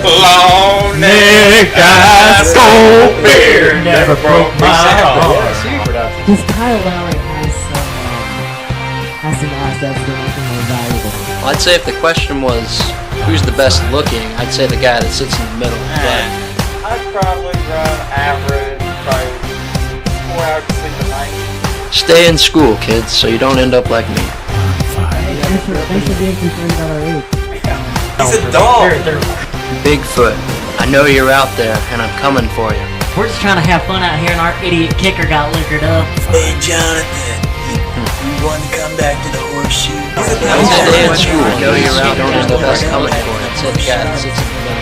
Long neck ice cold beer never broke my heart. Does Kyle Lowry has some assets that make him more valuable? Well, I'd say if the question was who's the best looking, I'd say the guy that sits in the middle. But I'd probably run average, probably 4 hours of sleep a night. stay in school, kids, so you don't end up like me. Thanks for being concerned about our age. He's a dog. Bigfoot, I know you're out there, and I'm coming for you. We're just trying to have fun out here, and our idiot kicker got liquored up. Hey, Jonathan, you want to come back to the horseshoe? Stay in school, I know you're out there, and I'm coming for you. That's the guy that sits in the middle.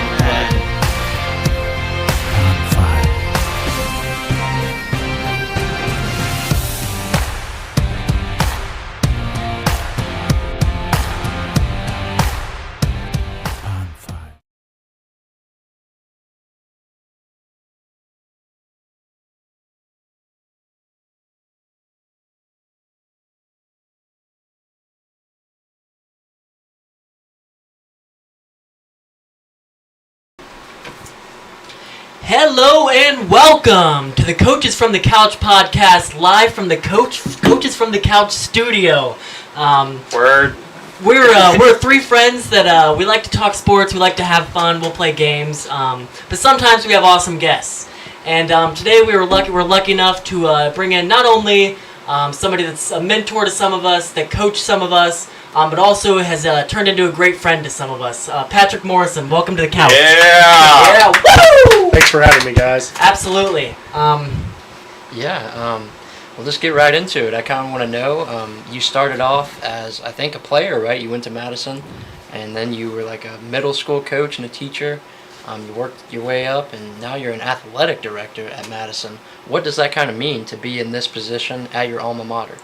Hello and welcome to the Coaches from the Couch podcast, live from the Coaches from the Couch studio. Word. We're three friends that we like to talk sports, we like to have fun, we'll play games, but sometimes we have awesome guests. And today we're lucky enough to bring in not only somebody that's a mentor to some of us, that coached some of us, but also has turned into a great friend to some of us. Patric Morrison, welcome to the couch. Yeah. Woo! Thanks for having me, guys. Absolutely. We'll just get right into it. I kind of want to know, you started off as, I think, a player, right? You went to Madison, and then you were like a middle school coach and a teacher. You worked your way up, and now you're an athletic director at Madison. What does that kind of mean to be in this position at your alma mater?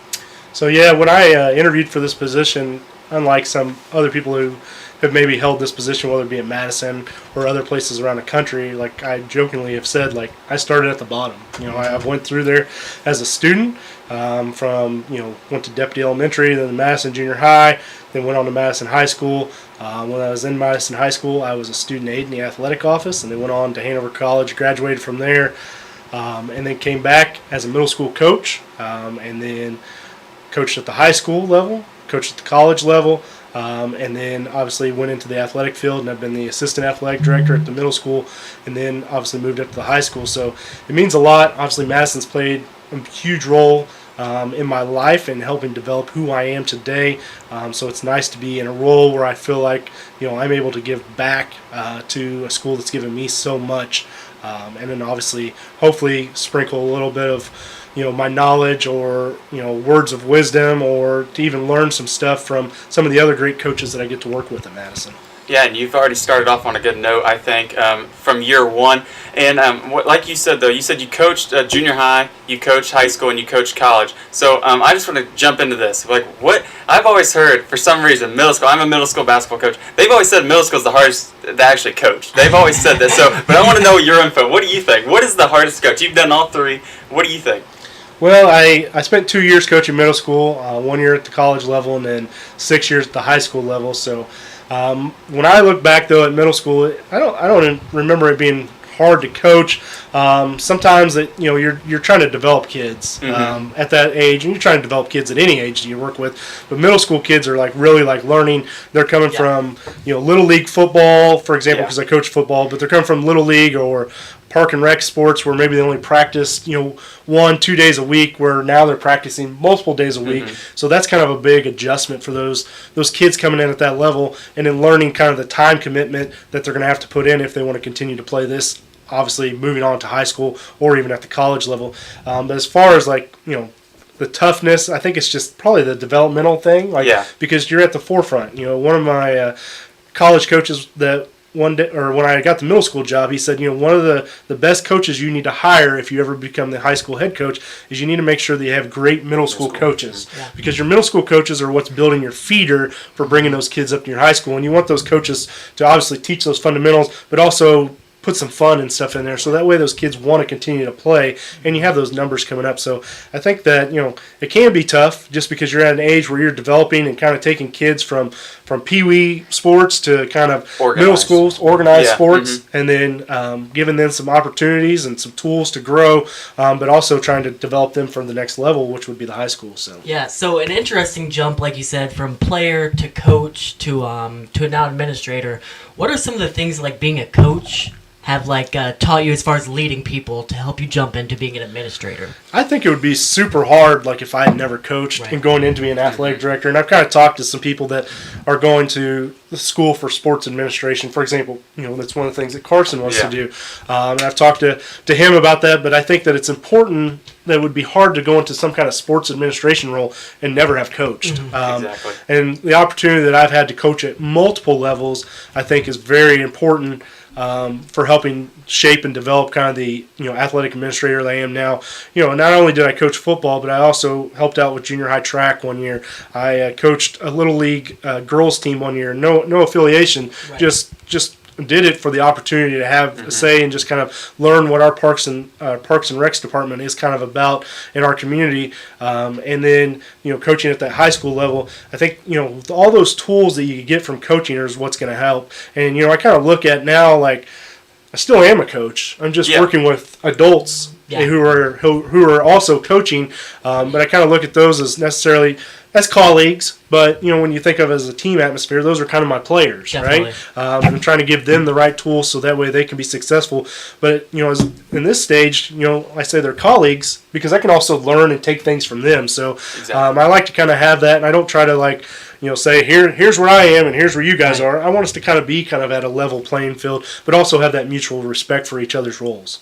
So, yeah, when I interviewed for this position, unlike some other people who have maybe held this position, whether it be at Madison or other places around the country, like I jokingly have said, like I started at the bottom. You know, I went through there as a student went to Deputy Elementary, then Madison Junior High, then went on to Madison High School. When I was in Madison High School, I was a student aide in the athletic office, and then went on to Hanover College, graduated from there, and then came back as a middle school coach, and then coached at the high school level, coached at the college level, and then obviously went into the athletic field, and I've been the assistant athletic director at the middle school, and then obviously moved up to the high school. So it means a lot. Obviously, Madison's played a huge role in my life and helping develop who I am today. So it's nice to be in a role where I feel like I'm able to give back to a school that's given me so much, and then obviously hopefully sprinkle a little bit of my knowledge or words of wisdom, or to even learn some stuff from some of the other great coaches that I get to work with at Madison. Yeah, and you've already started off on a good note, I think, from year one. And like you said, though, you said you coached junior high, you coached high school, and you coached college. So I just want to jump into this. Like, what I've always heard, for some reason, middle school. I'm a middle school basketball coach. They've always said middle school is the hardest to actually coach. They've always said that. So, but I want to know your info. What do you think? What is the hardest to coach? You've done all three. What do you think? Well, I spent 2 years coaching middle school, 1 year at the college level, and then 6 years at the high school level. So when I look back, though, at middle school, I don't remember it being hard to coach. Sometimes that you're trying to develop kids at that age, and you're trying to develop kids at any age that you work with. But middle school kids are really learning. They're coming from little league football, for example, because I coach football, but they're coming from little league or park and rec sports where maybe they only practice 1-2 days a week, where now they're practicing multiple days a week. So that's kind of a big adjustment for those kids coming in at that level, and then learning kind of the time commitment that they're going to have to put in if they want to continue to play this, obviously moving on to high school or even at the college level. But as far as the toughness, I think it's just probably the developmental thing, because you're at the forefront. One of my college coaches that one day, or when I got the middle school job, he said, one of the best coaches you need to hire if you ever become the high school head coach is you need to make sure that you have great middle school coaches, because your middle school coaches are what's building your feeder for bringing those kids up to your high school, and you want those coaches to obviously teach those fundamentals, but also put some fun and stuff in there, so that way those kids want to continue to play, and you have those numbers coming up. So I think that it can be tough just because you're at an age where you're developing and kind of taking kids from pee-wee sports to kind of middle schools, organized sports, and then giving them some opportunities and some tools to grow, but also trying to develop them for the next level, which would be the high school. So an interesting jump, like you said, from player to coach to now administrator. What are some of the things like being a coach have taught you as far as leading people to help you jump into being an administrator? I think it would be super hard, like if I had never coached and going into being an athletic director. And I've kind of talked to some people that are going to the school for sports administration, for example. That's one of the things that Carson wants to do. And I've talked to him about that, but I think that it's important that it would be hard to go into some kind of sports administration role and never have coached. Exactly. And the opportunity that I've had to coach at multiple levels, I think, is very important for helping shape and develop kind of the athletic administrator that I am now. Not only did I coach football, but I also helped out with junior high track one year. I coached a little league girls team one year. No affiliation, just did it for the opportunity to have a say and just kind of learn what our Parks and Recs department is kind of about in our community. And then, coaching at that high school level, I think, with all those tools that you get from coaching is what's going to help. And, I kind of look at now, like, I still am a coach. I'm just working with adults who are also coaching. But I kind of look at those as necessarily as colleagues, but when you think of it as a team atmosphere, those are kind of my players, Definitely. right? I'm trying to give them the right tools so that way they can be successful. But as in this stage, I say they're colleagues because I can also learn and take things from them. So I like to kind of have that, and I don't try to say here's where I am and here's where you guys are. I want us to kind of be kind of at a level playing field, but also have that mutual respect for each other's roles.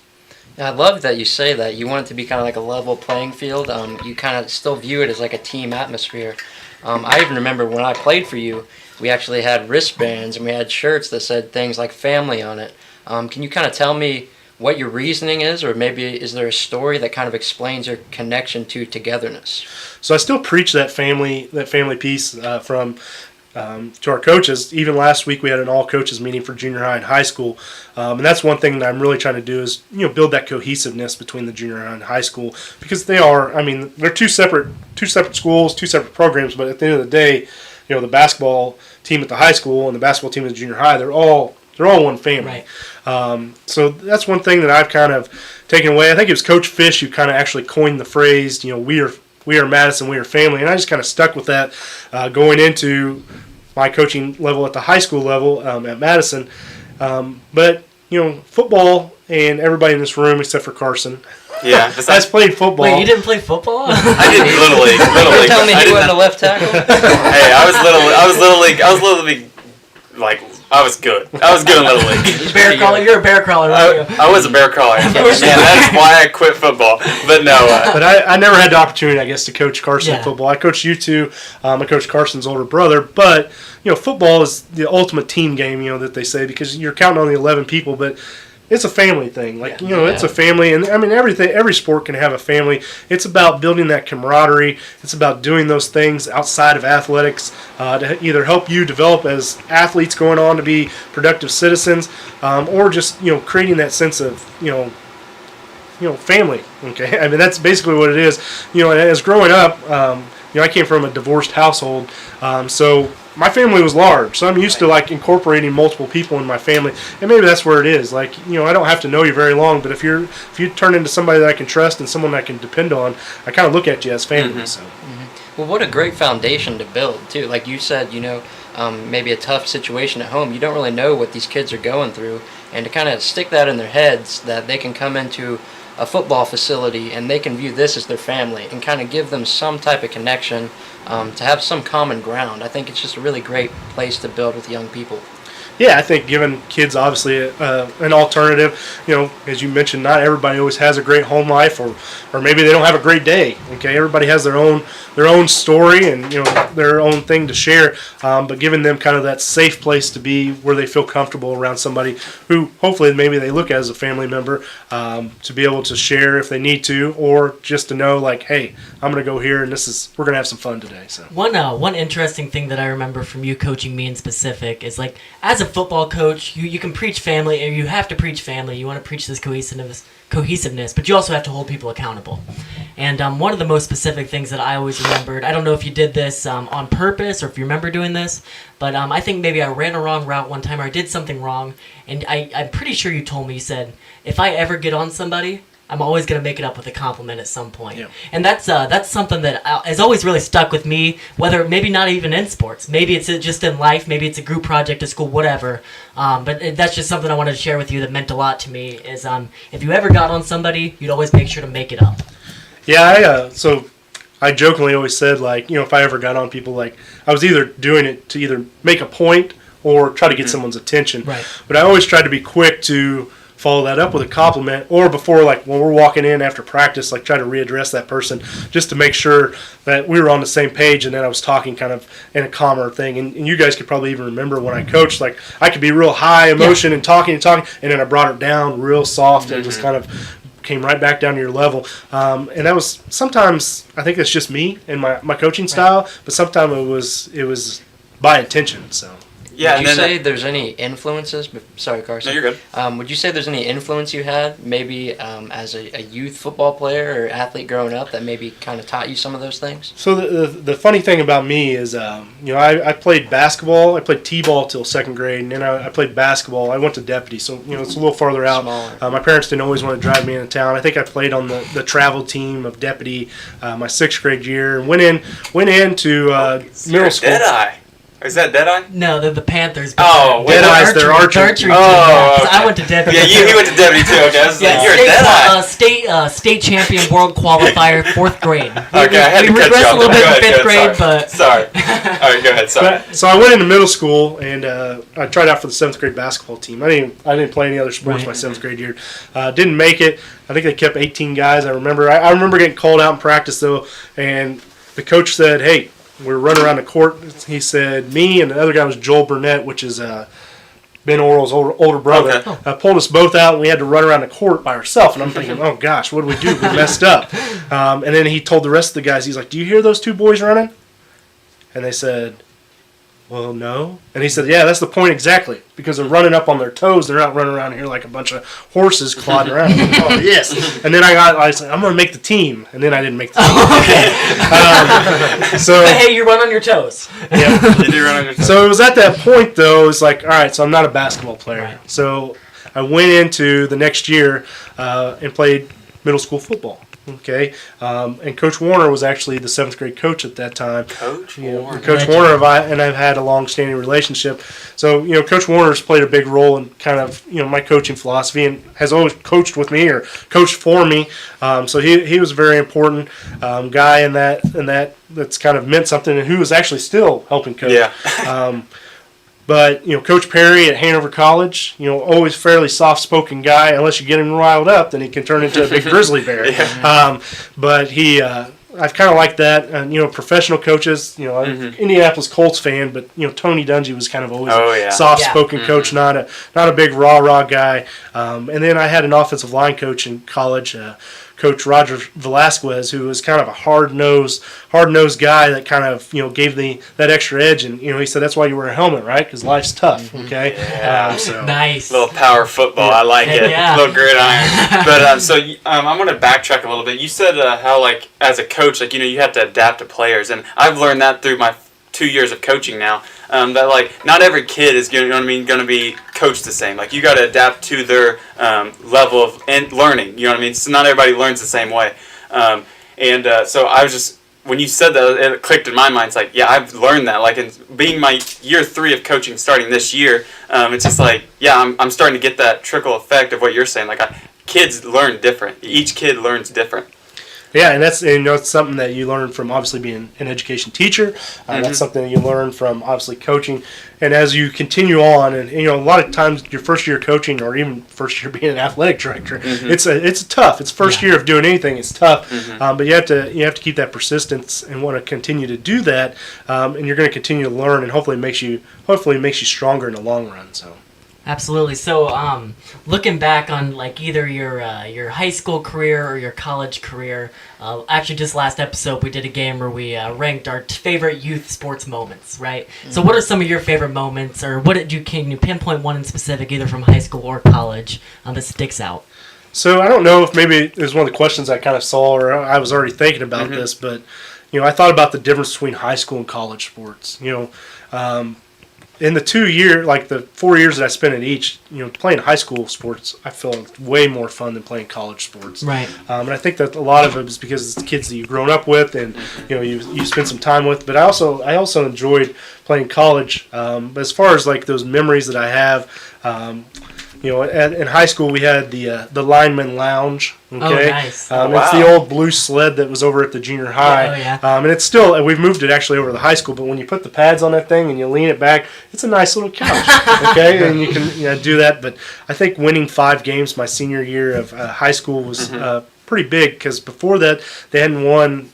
I love that you say that. You want it to be kind of like a level playing field. You kind of still view it as like a team atmosphere. I even remember when I played for you, we actually had wristbands and we had shirts that said things like family on it. Can you kind of tell me what your reasoning is, or maybe is there a story that kind of explains your connection to togetherness? So I still preach that family piece to our coaches. Even last week we had an all coaches meeting for junior high and high school, and that's one thing that I'm really trying to do is build that cohesiveness between the junior high and high school, because they're two separate schools, two separate programs, but at the end of the day, the basketball team at the high school and the basketball team at the junior high, they're all one family. Right. So that's one thing that I've kind of taken away. I think it was Coach Fish who kind of actually coined the phrase, we are Madison, we are family, and I just kind of stuck with that going into my coaching level at the high school level at Madison. But football and everybody in this room except for Carson has played football. Wait, you didn't play football? I did Little League. You're telling me you wasn't a left tackle? Hey, I was Little League. I was good. I was good in Little League. Bear crawler. You're a bear crawler. I was a bear crawler. And that's why I quit football. But no. But I never had the opportunity, I guess, to coach Carson in football. I coached you two. I coached Carson's older brother. But, football is the ultimate team game, that they say, because you're counting on the 11 people. But it's a family thing. It's a family. And, every sport can have a family. It's about building that camaraderie. It's about doing those things outside of athletics to either help you develop as athletes going on to be productive citizens, or just, creating that sense of, family. Okay. That's basically what it is. As growing up, I came from a divorced household. So my family was large, so I'm used to incorporating multiple people in my family, and maybe that's where it is. I don't have to know you very long, but if you turn into somebody that I can trust and someone I can depend on, I kind of look at you as family. Mm-hmm. So. Mm-hmm. Well, what a great foundation to build too. Like you said, maybe a tough situation at home. You don't really know what these kids are going through, and to kind of stick that in their heads that they can come into a football facility and they can view this as their family and kind of give them some type of connection, to have some common ground. I think it's just a really great place to build with young people. Yeah, I think giving kids obviously an alternative. As you mentioned, not everybody always has a great home life, or maybe they don't have a great day. Okay, everybody has their own story and their own thing to share. But giving them kind of that safe place to be where they feel comfortable around somebody who hopefully maybe they look at as a family member, to be able to share if they need to, or just to know hey, I'm going to go here and we're going to have some fun today. So one interesting thing that I remember from you coaching me in specific is as a football coach, you can preach family, or you have to preach family. You want to preach this cohesiveness, but you also have to hold people accountable. And one of the most specific things that I always remembered, I don't know if you did this on purpose or if you remember doing this, but I think maybe I ran a wrong route one time or I did something wrong, and I'm pretty sure you told me, you said, if I ever get on somebody, I'm always going to make it up with a compliment at some point. Yeah. And that's something that has always really stuck with me, whether maybe not even in sports. Maybe it's just in life. Maybe it's a group project at school, whatever. But that's just something I wanted to share with you that meant a lot to me is if you ever got on somebody, you'd always make sure to make it up. Yeah, so I jokingly always said, like, if I ever got on people, like, I was either doing it to either make a point or try to get someone's attention. Right. But I always tried to be quick to follow that up with a compliment, or before, like, when we're walking in after practice, like, try to readdress that person just to make sure that we were on the same page, and then I was talking kind of in a calmer thing. And you guys could probably even remember when I coached, like, I could be real high emotion and talking, and then I brought it down real soft and just kind of came right back down to your level. And that was sometimes, I think that's just me and my coaching style, but sometimes it was by intention. So Yeah, would you say there's any influences? Sorry, Carson. No, you're good. Would you say there's any influence you had, maybe as a youth football player or athlete growing up, that maybe kind of taught you some of those things? So the funny thing about me is, I played basketball. I played t-ball till second grade, and then I played basketball. I went to deputy, so it's a little farther out. My parents didn't always want to drive me into town. I think I played on the travel team of deputy my sixth grade year, and went into middle school. Deadeye. Is that Deadeye? No, they're the Panthers. Oh, Deadeye's their archery team. Oh, okay. I went to deputy. Yeah, he went to deputy too. Okay, I was like, you're state, a Deadeye. state champion world qualifier, fourth grade. Okay, I had we to cut you regressed off. a little bit Go in ahead, fifth grade, but sorry. All right, go ahead. Sorry. So I went into middle school, and I tried out for the seventh grade basketball team. I didn't play any other sports my seventh grade year. Didn't make it. I think they kept 18 guys. I remember getting called out in practice though, and the coach said, "Hey, we're running around the court." He said, me and the other guy was Joel Burnett, which is Ben Oral's older brother. Okay. Pulled us both out, and we had to run around the court by ourselves. And I'm thinking, oh gosh, what do we do? We messed up. And then he told the rest of the guys, he's like, "Do you hear those two boys running?" And they said, "Well, no." And he said, "Yeah, that's the point exactly. Because they're running up on their toes. They're not running around here like a bunch of horses clodding around." Oh, yes. And then I was like, "I'm going to make the team." And then I didn't make the team. So hey, you run on your toes. Yeah. You do run on your toes. So it was at that point, though, it's like, all right, so I'm not a basketball player. Right. So I went into the next year and played middle school football. Okay, and Coach Warner was actually the seventh grade coach at that time. Coach Warner. Warner. Coach Warner and I've had a long-standing relationship. So Coach Warner's played a big role in kind of my coaching philosophy, and has always coached with me or coached for me. So he was a very important guy in that's kind of meant something, and who is actually still helping coach. Yeah. But Coach Perry at Hanover College, always fairly soft-spoken guy. Unless you get him riled up, then he can turn into a big grizzly bear. Yeah. But I've kind of liked that. And professional coaches, I'm Indianapolis Colts fan, but Tony Dungy was kind of always a soft-spoken coach, not a big rah-rah guy. And then I had an offensive line coach in college, Coach Roger Velasquez, who was kind of a hard-nosed guy that kind of gave that extra edge, and he said that's why you wear a helmet, right? Because life's tough. Okay. Yeah. Nice. Little power football. I like it. Yeah. Little gridiron. But I'm going to backtrack a little bit. You said how like as a coach, like you have to adapt to players, and I've learned that through my 2 years of coaching now. That like not every kid is going to be coached the same. Like you got to adapt to their level of learning. You know what I mean? So not everybody learns the same way. So I was just, when you said that, it clicked in my mind. It's like, yeah, I've learned that. Like in being my year 3 of coaching starting this year, it's just like, yeah, I'm starting to get that trickle effect of what you're saying. Like kids learn different. Each kid learns different. Yeah, and that's something that you learn from obviously being an education teacher. That's something that you learn from obviously coaching. And as you continue on, and a lot of times your first year coaching, or even first year being an athletic director, it's tough. It's first year of doing anything. It's tough, but you have to keep that persistence and want to continue to do that. And you're going to continue to learn, and hopefully it makes you stronger in the long run. So. Absolutely. So, looking back on like either your high school career or your college career, actually, just last episode we did a game where we ranked our favorite youth sports moments. Right. So, what are some of your favorite moments, or can you pinpoint one in specific, either from high school or college, that sticks out? So I don't know if maybe it was one of the questions I kind of saw, or I was already thinking about this, but I thought about the difference between high school and college sports. In the 2 year, like the 4 years that I spent in each, playing high school sports, I feel way more fun than playing college sports. Right. And I think that a lot of it is because it's the kids that you've grown up with, and you spend some time with. But I also enjoyed playing college. But as far as like those memories that I have. In high school we had the lineman lounge. Okay, oh, nice. It's the old blue sled that was over at the junior high. Yeah, oh, yeah. And it's still, we've moved it actually over to the high school. But when you put the pads on that thing and you lean it back, it's a nice little couch. Okay, and you can do that. But I think winning 5 games my senior year of high school was pretty big, because before that they hadn't won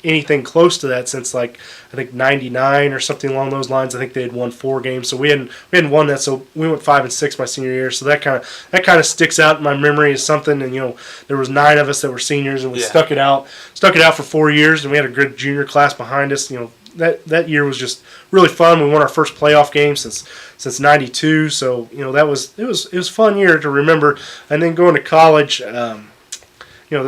anything close to that since like I think 99 or something along those lines. I think they had won 4 games, so we hadn't won that. So we went 5-6 my senior year. So that kind of sticks out in my memory as something. And there was 9 of us that were seniors, and we stuck it out for 4 years, and we had a good junior class behind us. That year was just really fun. We won our first playoff game since '92. So it was a fun year to remember. And then going to college. You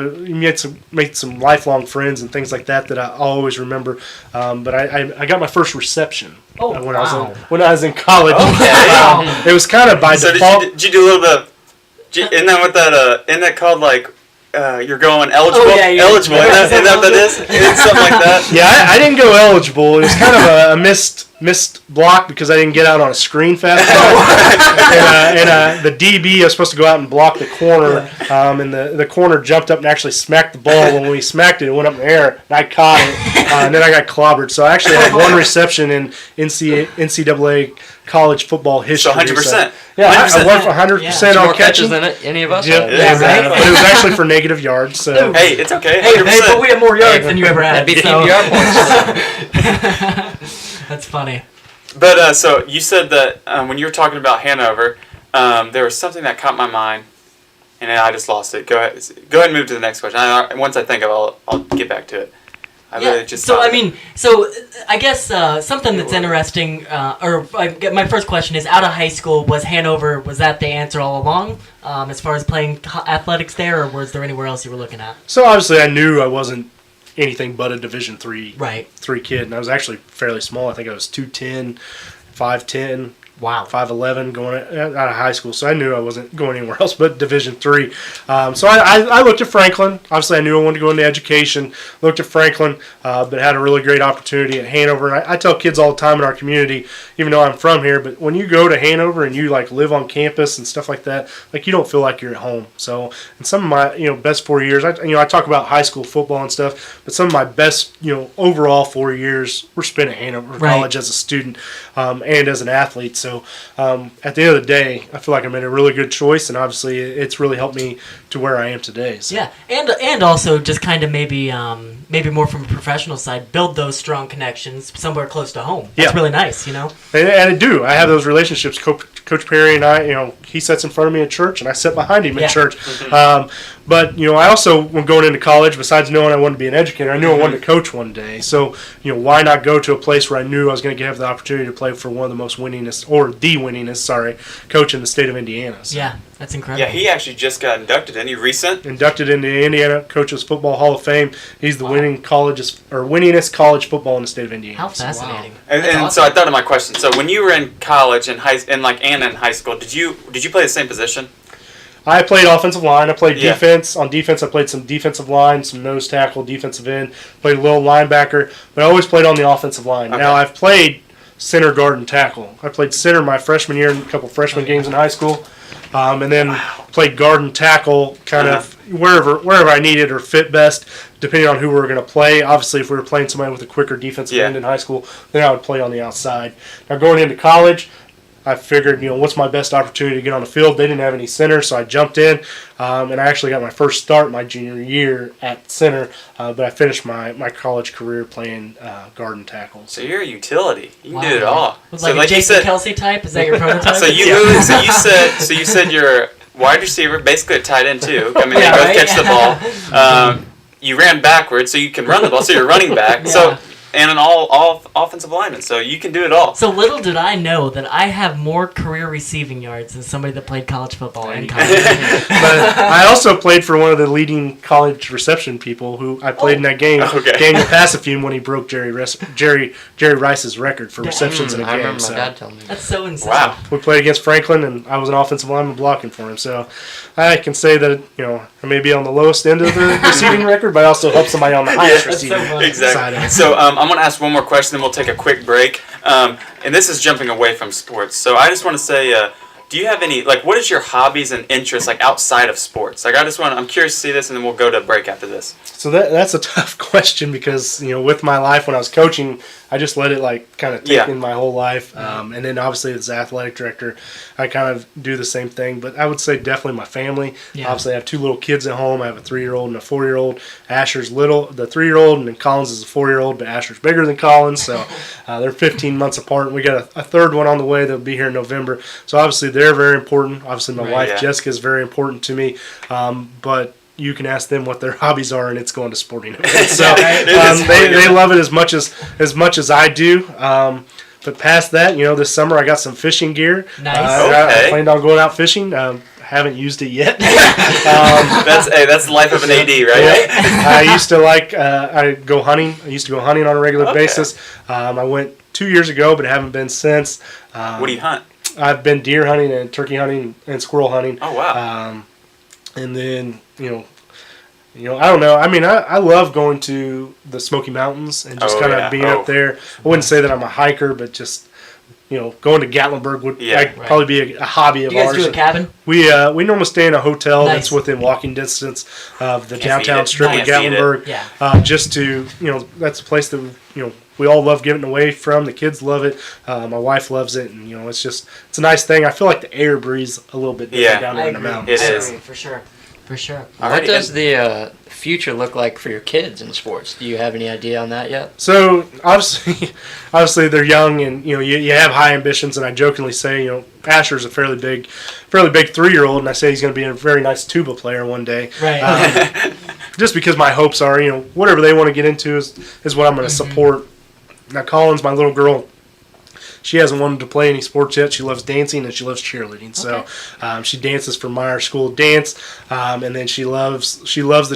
made some lifelong friends and things like that I always remember. But I got my first reception when I was in college. Okay. It was kind of by default. Did you do a little bit of, isn't that what that, isn't that called like, you're going eligible? Oh, yeah. Eligible, isn't that what that is? It's something like that? Yeah, I didn't go eligible. It was kind of a missed block because I didn't get out on a screen fast enough. and the DB, I was supposed to go out and block the corner, and the corner jumped up and actually smacked the ball. When we smacked it, it went up in the air, and I caught it, and then I got clobbered. So I actually had 1 reception in NCAA college football history. So 100%. Yeah, I went for 100% on More catches catching. than any of us. Yeah, right? But it was actually for negative yards. So. Hey, it's okay. Hey, 100%. but we have more yards than you ever had. That'd be so. PPR points. That's funny. But so you said that when you were talking about Hanover, there was something that caught my mind, and I just lost it. Go ahead and move to the next question. Once I think of it, I'll get back to it. So I guess something that's interesting, my first question is, out of high school, was Hanover, was that the answer all along, as far as playing athletics there, or was there anywhere else you were looking at? So obviously I knew I wasn't anything but a Division III kid, and I was actually fairly small. I think I was 2'10", 5'10". Wow. 5'11", going out of high school, so I knew I wasn't going anywhere else but Division III. So I looked at Franklin. Obviously, I knew I wanted to go into education. Looked at Franklin, but had a really great opportunity at Hanover. And I tell kids all the time in our community, even though I'm from here, but when you go to Hanover and you like live on campus and stuff like that, like you don't feel like you're at home. So in some of my best 4 years, I talk about high school football and stuff, but some of my best overall 4 years were spent at Hanover College as a student and as an athlete. So at the end of the day, I feel like I made a really good choice, and obviously it's really helped me to where I am today. So. Yeah, and also just kind of maybe more from a professional side, build those strong connections somewhere close to home. That's really nice, And I do. I have those relationships. Coach Perry and I, he sits in front of me at church, and I sit behind him at church. But I also, when going into college, besides knowing I wanted to be an educator, I knew I wanted to coach one day. So why not go to a place where I knew I was going to have the opportunity to play for one of the most winningest, or the winningest, coach in the state of Indiana. So. Yeah, that's incredible. Yeah, he actually just got inducted. Any recent? Inducted into the Indiana Coaches Football Hall of Fame. He's the winningest college football in the state of Indiana. How fascinating! Wow. And awesome. So I thought of my question. So when you were in college and in high school, did you play the same position? I played offensive line. I played defense. On defense, I played some defensive line, some nose tackle, defensive end. Played a little linebacker, but I always played on the offensive line. Okay. Now, I've played center, guard, and tackle. I played center my freshman year in a couple freshman games in high school, and then played guard and tackle kind of wherever I needed or fit best, depending on who we were going to play. Obviously, if we were playing somebody with a quicker defensive end in high school, then I would play on the outside. Now, going into college, I figured, what's my best opportunity to get on the field? They didn't have any center, so I jumped in, and I actually got my first start my junior year at center, but I finished my college career playing guard and tackle. So you're a utility. You can do it Wow. all. Was So like a like you Jason said, Kelsey type? Is that your prototype? so you said you're a wide receiver, basically a tight end too. I mean, Yeah, they both right? catch the ball. You ran backwards, so you can run the ball. So you're running back. Yeah. So and an all offensive lineman. So you can do it all. So little did I know that I have more career receiving yards than somebody that played college football in college. But I also played for one of the leading college reception people who I played in that game, Okay. Daniel Passafume, when he broke Jerry Rice's record for receptions in a I game. remember my So dad telling me. That's so insane. Wow. we played against Franklin, and I was an offensive lineman blocking for him. So I can say that I may be on the lowest end of the receiving record, but I also help somebody on the highest That's so receiving funny. side of Exactly. it. So I'm going to ask one more question, then we'll take a quick break. And this is jumping away from sports. So I just want to say, do you have any, what is your hobbies and interests, outside of sports? I'm curious to see this, and then we'll go to break after this. So that's a tough question because, with my life when I was coaching, I just let it kind of take in my whole life. And then obviously as athletic director, I kind of do the same thing. But I would say definitely my family. Yeah. Obviously I have 2 little kids at home. I have a 3-year-old and a 4-year-old. Asher's little, the 3-year-old, and then Collins is a 4-year-old, but Asher's bigger than Collins. So they're 15 months apart. And we got a third one on the way that'll be here in November. So obviously they're very important. Obviously my Right, wife yeah. Jessica is very important to me. But you can ask them what their hobbies are, and it's going to sporting events. So It is sporting they events. love it as much as I do. But past that, this summer I got some fishing gear. Nice. I Okay. planned on going out fishing. Haven't used it yet. That's the life of an AD, right? I used to I go hunting. I used to go hunting on a regular Okay. basis. I went 2 years ago, but haven't been since. What do you hunt? I've been deer hunting and turkey hunting and squirrel hunting. Oh, wow. And then, I don't know. I mean, I love going to the Smoky Mountains and just Oh, kind of yeah. being Oh. up there. I wouldn't say that I'm a hiker, but just, going to Gatlinburg would Yeah. probably be a hobby of Do you guys ours. do a cabin? We normally stay in a hotel Nice. that's within walking distance of the Can't downtown beat it. strip of Can't beat it. Gatlinburg. Yeah. Just to, that's a place that, we all love giving away from. The kids love it. My wife loves it. And, it's a nice thing. I feel like the air breathes a little bit different Yeah. down I there in the agree. mountains. It I is. agree, for sure. For sure. What Alrighty, does and- the future look like for your kids in sports? Do you have any idea on that yet? So obviously they're young, and you have high ambitions. And I jokingly say, Asher's a fairly big 3-year-old, and I say he's going to be a very nice tuba player one day. Right. Just because my hopes are, whatever they want to get into is what I'm going to support. Now Collins, my little girl, she hasn't wanted to play any sports yet. She loves dancing and she loves cheerleading. So she dances for Meyer School of Dance, and then she loves the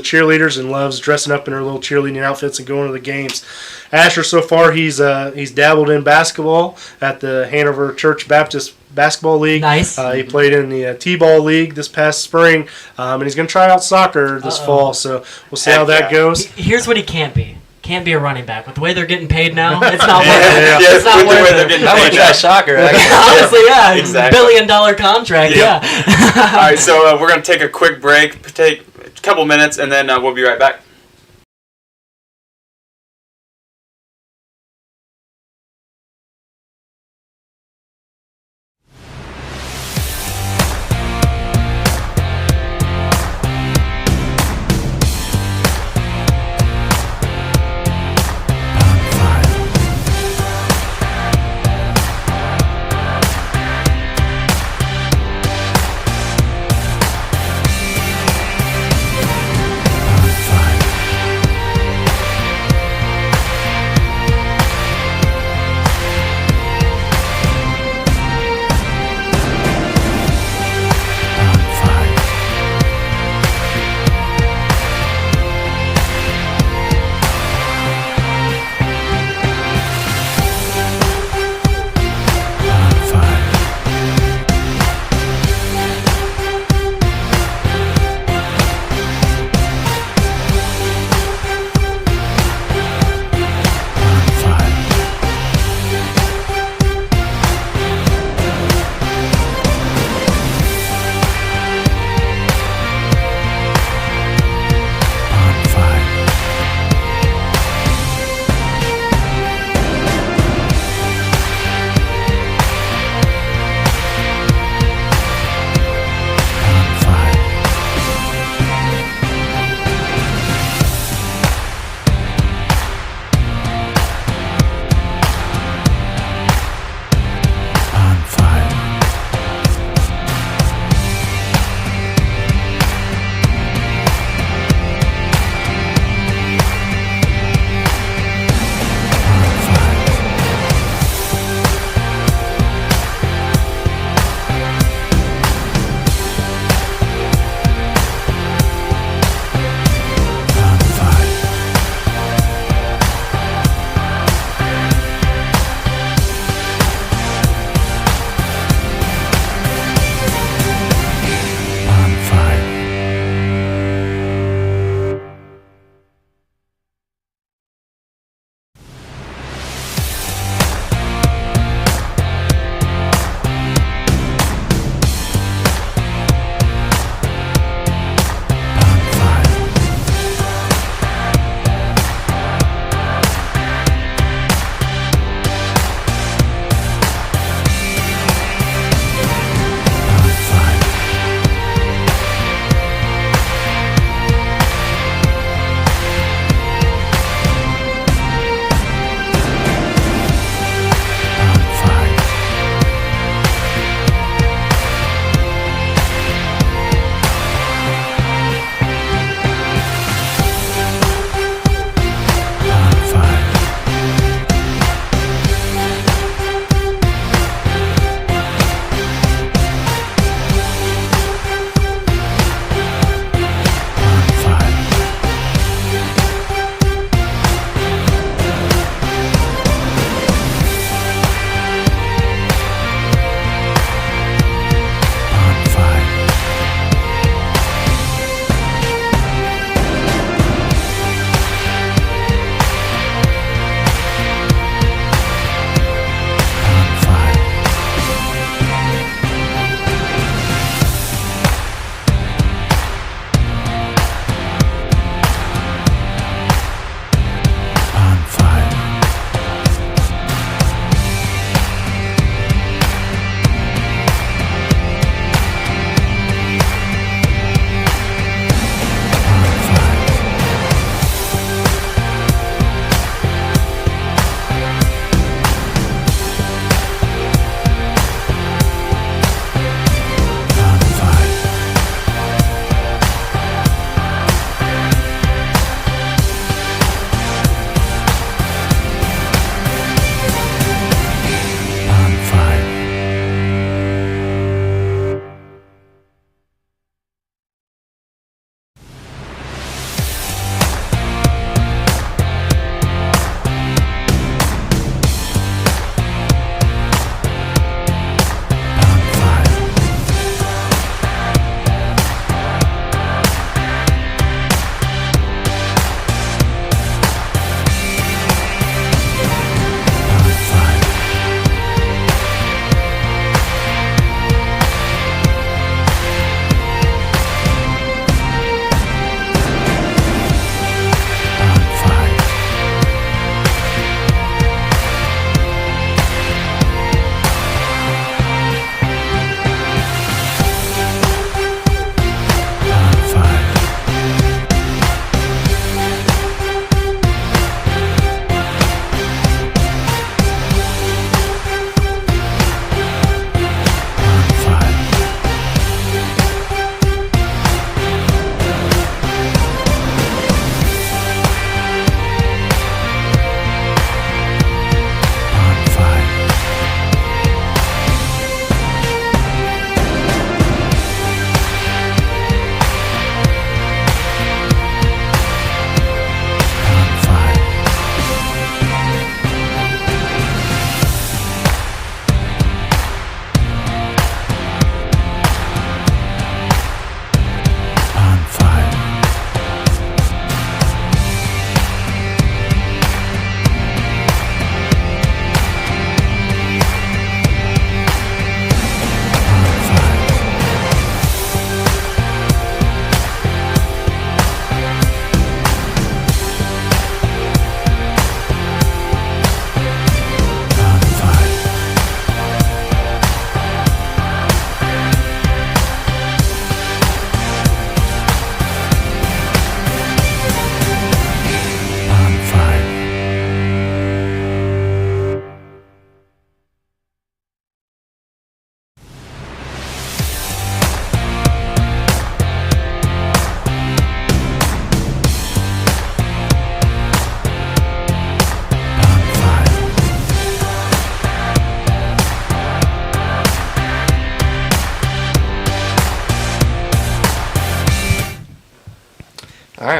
cheerleaders and loves dressing up in her little cheerleading outfits and going to the games. Asher, so far, he's dabbled in basketball at the Hanover Church Baptist Basketball League. Nice. He played in the T-ball league this past spring, and he's going to try out soccer this fall. So we'll see how Heck that yeah. goes. Here's what he can't be. Can't be a running back. With the way they're getting paid now, it's not worth Yeah. it. It's not with the way worth they're it. getting I would paid try now. soccer. Actually. Honestly, yeah. Exactly. $1 billion contract, Yeah. yeah. All right, so we're going to take a quick break, take a couple minutes, and then we'll be right back. Five.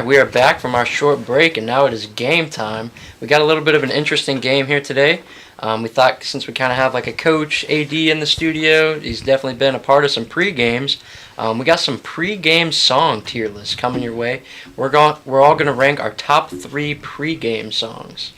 we are back from our short break, and now it is game time. We got a little bit of an interesting game here today. We thought since we kind of have like a coach, AD in the studio, he's definitely been a part of some pre-games. We got some pre-game song tier lists coming your way. We're all going to rank our top 3 pre-game songs.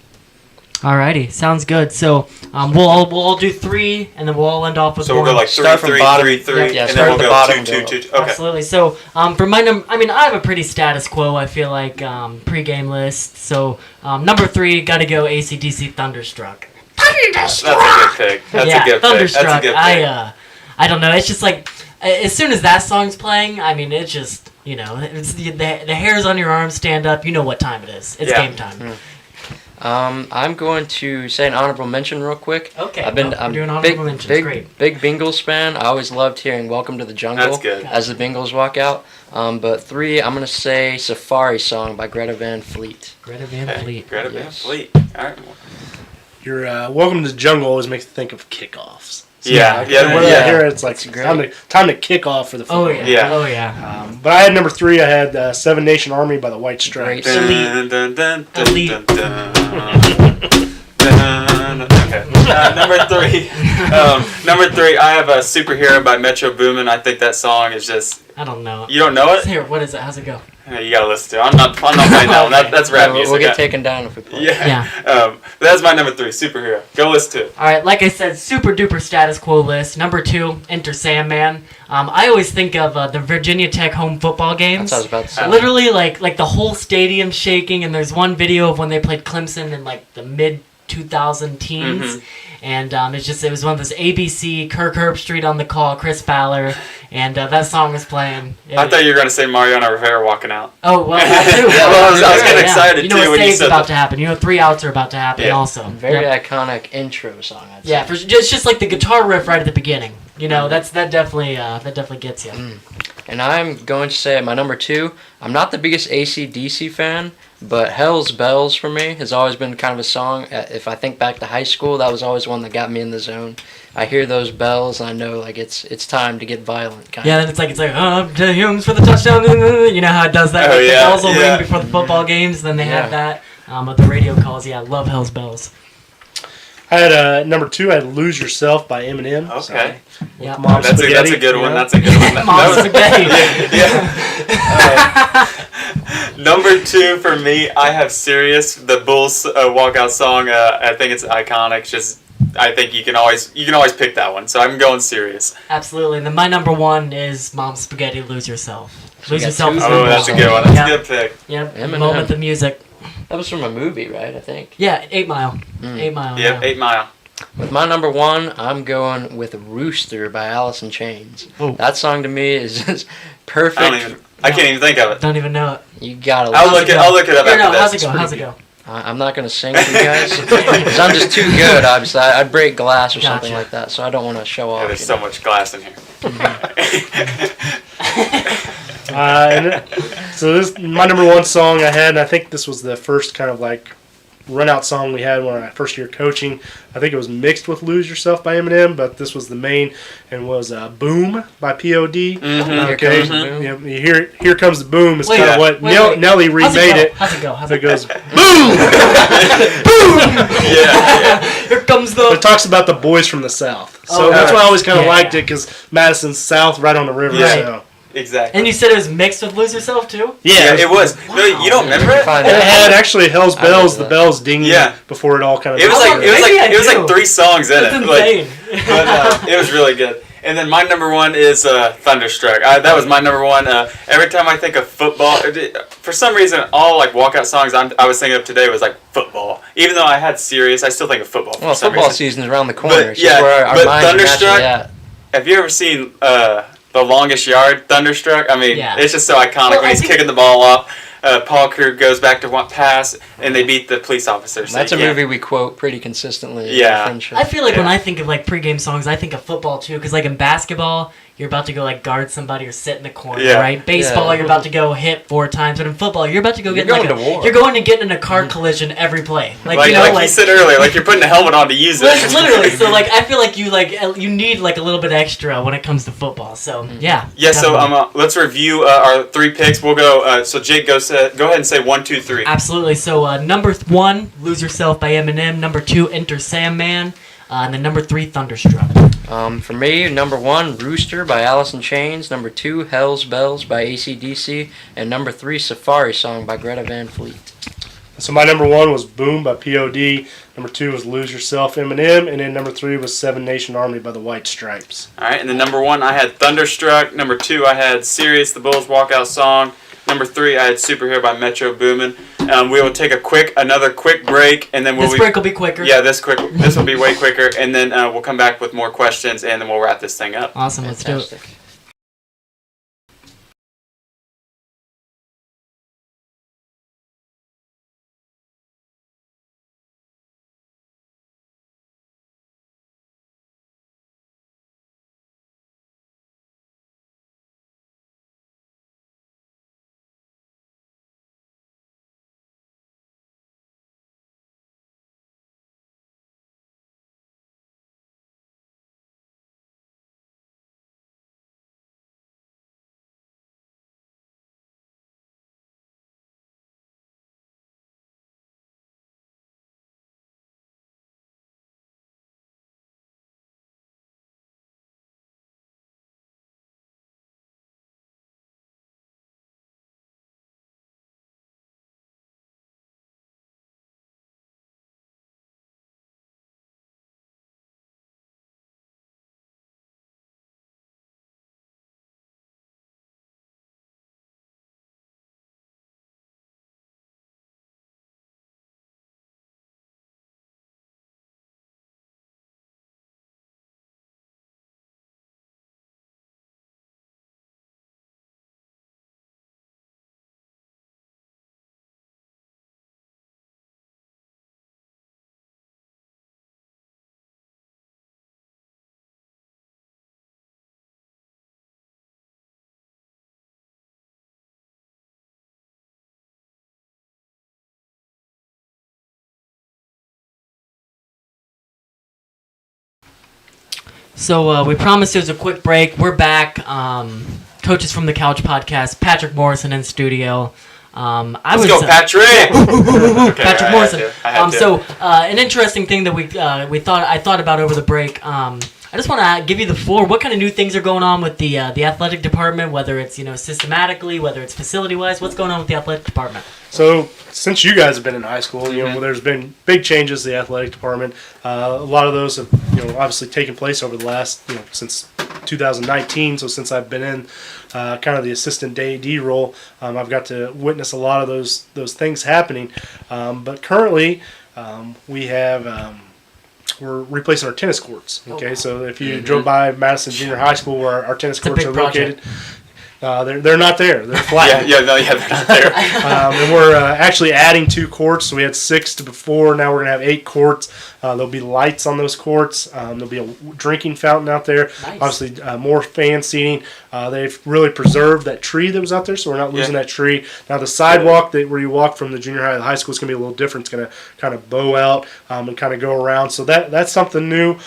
Alrighty, sounds good. So we'll all do 3, and then we'll all end off with So one. we'll go like 3, Start from 3, bottom. 3, 3, Yeah, and start then at we'll the go bottom 2, and 2, go 2. Okay. Absolutely. So for my I have a pretty status quo. I feel like pre-game list. So number 3, got to go AC/DC Thunderstruck. That's a good pick. That's a good Thunderstruck. pick. That's a good pick. I don't know. It's just like as soon as that song's playing, I mean, it's just it's the hairs on your arms stand up. You know what time it is. It's game time. I'm going to say an honorable mention real quick. Okay. I'm doing honorable mentions. Great. Big Bengals fan. I always loved hearing "Welcome to the Jungle" That's good. as the Bengals walk out. But 3, I'm going to say "Safari Song" by Greta Van Fleet. Greta Van Fleet. Greta Van Fleet. All right. Your Welcome to the Jungle always makes me think of kickoffs. So Yeah. whenever I hear it, it's like great. time to kick off for the football. Oh yeah. Yeah. Oh yeah. But I had number 3. I had Seven Nation Army by the White Stripes. Great. Dun, dun, dun, dun, Elite. dun, dun. Dun. Okay. Number 3. Number 3. I have a Superhero by Metro Boomin. I think that song is just. I don't know. You don't know it? Here, what is it? How's it go? You gotta listen to it. I'm not playing that one. That's rap music. We'll get taken down if we play. Yeah. That's my number 3. Superhero. Go listen to it. All right, like I said, super duper status quo list. Number 2, Enter Sandman. I always think of the Virginia Tech home football games. That's what I was about to say. Literally, like the whole stadium shaking. And there's one video of when they played Clemson in like the mid 2000 teens. Mm-hmm. And it was one of those ABC, Kirk Herbstreit on the call, Chris Fowler, and that song was playing. I thought you were gonna say Mariano Rivera walking out. Oh, well, that too. Well, I was getting excited, you know too, what when you save's said about that. to happen. 3 outs are about to happen also. Very Yep. iconic intro song, I'd say. Yeah, just like the guitar riff right at the beginning. That definitely gets you. And I'm going to say at my number 2, I'm not the biggest AC/DC fan, but Hell's Bells for me has always been kind of a song. If I think back to high school, that was always one that got me in the zone. I hear those bells and I know like it's time to get violent. Kind Yeah, of. then it's like to Humes for the touchdown. You know how it does that. Oh, Like yeah, the bells will yeah. ring before the football games. Then they have that. With the radio calls. Yeah, I love Hell's Bells. I had number 2. I had Lose Yourself by Eminem. Okay. Yeah. Mom That's a Spaghetti, good one. you know? That's a good one. Mom That was- Spaghetti. Yeah. Number 2 for me, I have Sirius, the Bulls walkout song. I think it's iconic. I think you can always pick that one. So I'm going Sirius. Absolutely. And then my number 1 is Mom Spaghetti. Lose Yourself. Lose got Yourself. two. Is Oh, number that's a 1. good one. That's Yeah. a good pick. Yep. Eminem. Moment of music. That was from a movie, right? I think. Yeah, 8 Mile. 8 Mile. Yep, Yeah. 8 Mile. With my number 1, I'm going with Rooster by Alice in Chains. Oh. That song to me is just perfect. I can't even think of it. Don't even know it. You gotta I'll listen. look it up Here, after no, this. how's it It's go? pretty How's it good. go? I'm not gonna sing for you guys because I'm just too good. Obviously, I'd break glass or something Gotcha. like that, so I don't want to show off. Yeah, there's you so know. much glass in here. So this my number 1 song I had, and I think this was the first kind of like run out song we had when I first year coaching. I think it was mixed with Lose Yourself by Eminem, but this was the main and was Boom by P.O.D. Mhm. Okay, Here Comes the Boom. You know, Here Comes the Boom is Wait, kind of what wait. Nelly How's remade it. How's it go? How's So it it go? goes Yeah. Here comes It the. talks about the boys from the South. So Oh, that's why I always kind of yeah. liked it, because Madison's south, right on the river. Yeah. So. Exactly. And you said it was mixed with Lose Yourself too? Yeah, it was. No, you don't remember it? Find And it out. had actually Hell's I know Bells, the that. bells dinging Yeah. before it all kind of. It was Oh, like maybe I it was do. like 3 songs in That's it. insane. But it was really good. And then my number 1 is Thunderstruck. That was my number 1. Every time I think of football, for some reason, all like walkout songs I was thinking of today was like football. Even though I had Sirius, I still think of football. For Well, some football reason. season's around the corner. But, It's just yeah, where our but minds are Thunderstruck- naturally at. Have you ever seen The Longest Yard, Thunderstruck? I mean, Yeah. it's just so iconic Well, when I he's think- kicking the ball off. Paul Crew goes back to one pass. and they beat the police officers. That's so a you can't- movie we quote pretty consistently. Yeah. Friendship. I feel like when Yeah. I think of like pregame songs, I think of football too, because like in basketball, you're about to go like guard somebody or sit in the corner, Yeah. right? Baseball, Yeah. you're about to go hit 4 times, but in football, you're about to go You're get in, going to war. You're going to get in a car collision every play, Like you said earlier, like you're putting a helmet on to use it. Literally, so like I feel like you need like a little bit extra when it comes to football. So yeah. Yeah, so definitely. let's review our 3 picks. We'll go. So Jake, go ahead and say 1, 2, 3. Absolutely. So number 1, "Lose Yourself" by Eminem. Number 2, "Enter Sandman," and then number 3, "Thunderstruck." For me, number 1, Rooster by Alice in Chains. Number 2, Hell's Bells by AC/DC. And number 3, Safari Song by Greta Van Fleet. So my number 1 was Boom by P.O.D. Number 2 was Lose Yourself, Eminem. And then number 3 was Seven Nation Army by the White Stripes. All right, and then number 1, I had Thunderstruck. Number 2, I had Sirius, the Bulls Walkout Song. Number 3, I had Superhero by Metro Boomin. We will take another quick break, and then This break will be quicker. Yeah, this will be way quicker, and then we'll come back with more questions, and then we'll wrap this thing up. Awesome. Let's do it. Fantastic. So we promised it was a quick break. We're back. Coaches from the Couch podcast, Patric Morrison in studio. Let's go, Patrick! Okay, Patric Morrison. I had to. So an interesting thing that I thought about over the break. I just want to give you the floor. What kind of new things are going on with the athletic department? Whether it's systematically, whether it's facility wise. What's going on with the athletic department? So since you guys have been in high school, there's been big changes to the athletic department. A lot of those have obviously taken place over the last since 2019. So since I've been in kind of the assistant AD role, I've got to witness a lot of those things happening. But currently, we have. We're replacing our tennis courts. Okay, so if you drove by Madison Junior High School, where our tennis courts are located, they're not there. They're flat. they're not there. And we're actually adding 2 courts. So we had 6 to before. Now we're gonna have 8 courts. There'll be lights on those courts. There'll be a drinking fountain out there. Nice. Obviously, more fan seating. They've really preserved that tree that was out there, so we're not losing that tree. Now the sidewalk where you walk from the junior high to the high school is gonna be a little different. It's gonna kind of bow out and kind of go around. So that's something new.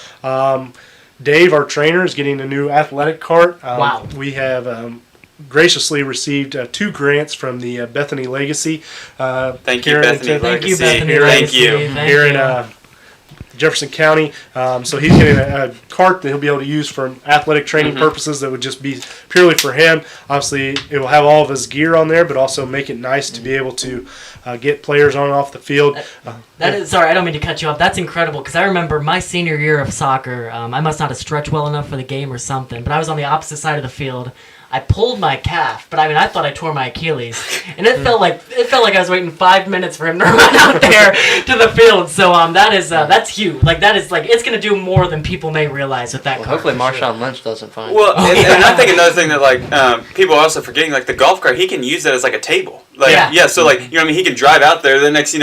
Dave, our trainer, is getting a new athletic cart. Wow. We have. Graciously received 2 grants from the Bethany Legacy. Thank you, Karen and Bethany Ted- Thank you, Legacy. Bethany Thank Legacy. you. Thank here you. in Jefferson County. So he's getting a cart that he'll be able to use for athletic training purposes that would just be purely for him. Obviously, it will have all of his gear on there, but also make it nice to be able to get players on and off the field. Sorry, I don't mean to cut you off. That's incredible because I remember my senior year of soccer. I must not have stretched well enough for the game or something, but I was on the opposite side of the field. I pulled my calf, but I thought I tore my Achilles, and it felt like I was waiting 5 minutes for him to run out there to the field. So that's huge. Like that is like it's gonna do more than people may realize with that. Well, car, hopefully for sure. Marshawn Lynch doesn't find. Well, and I think another thing that like people are also forgetting, like the golf cart, he can use that as like a table. Like so like you know what I mean, he can drive out there. The next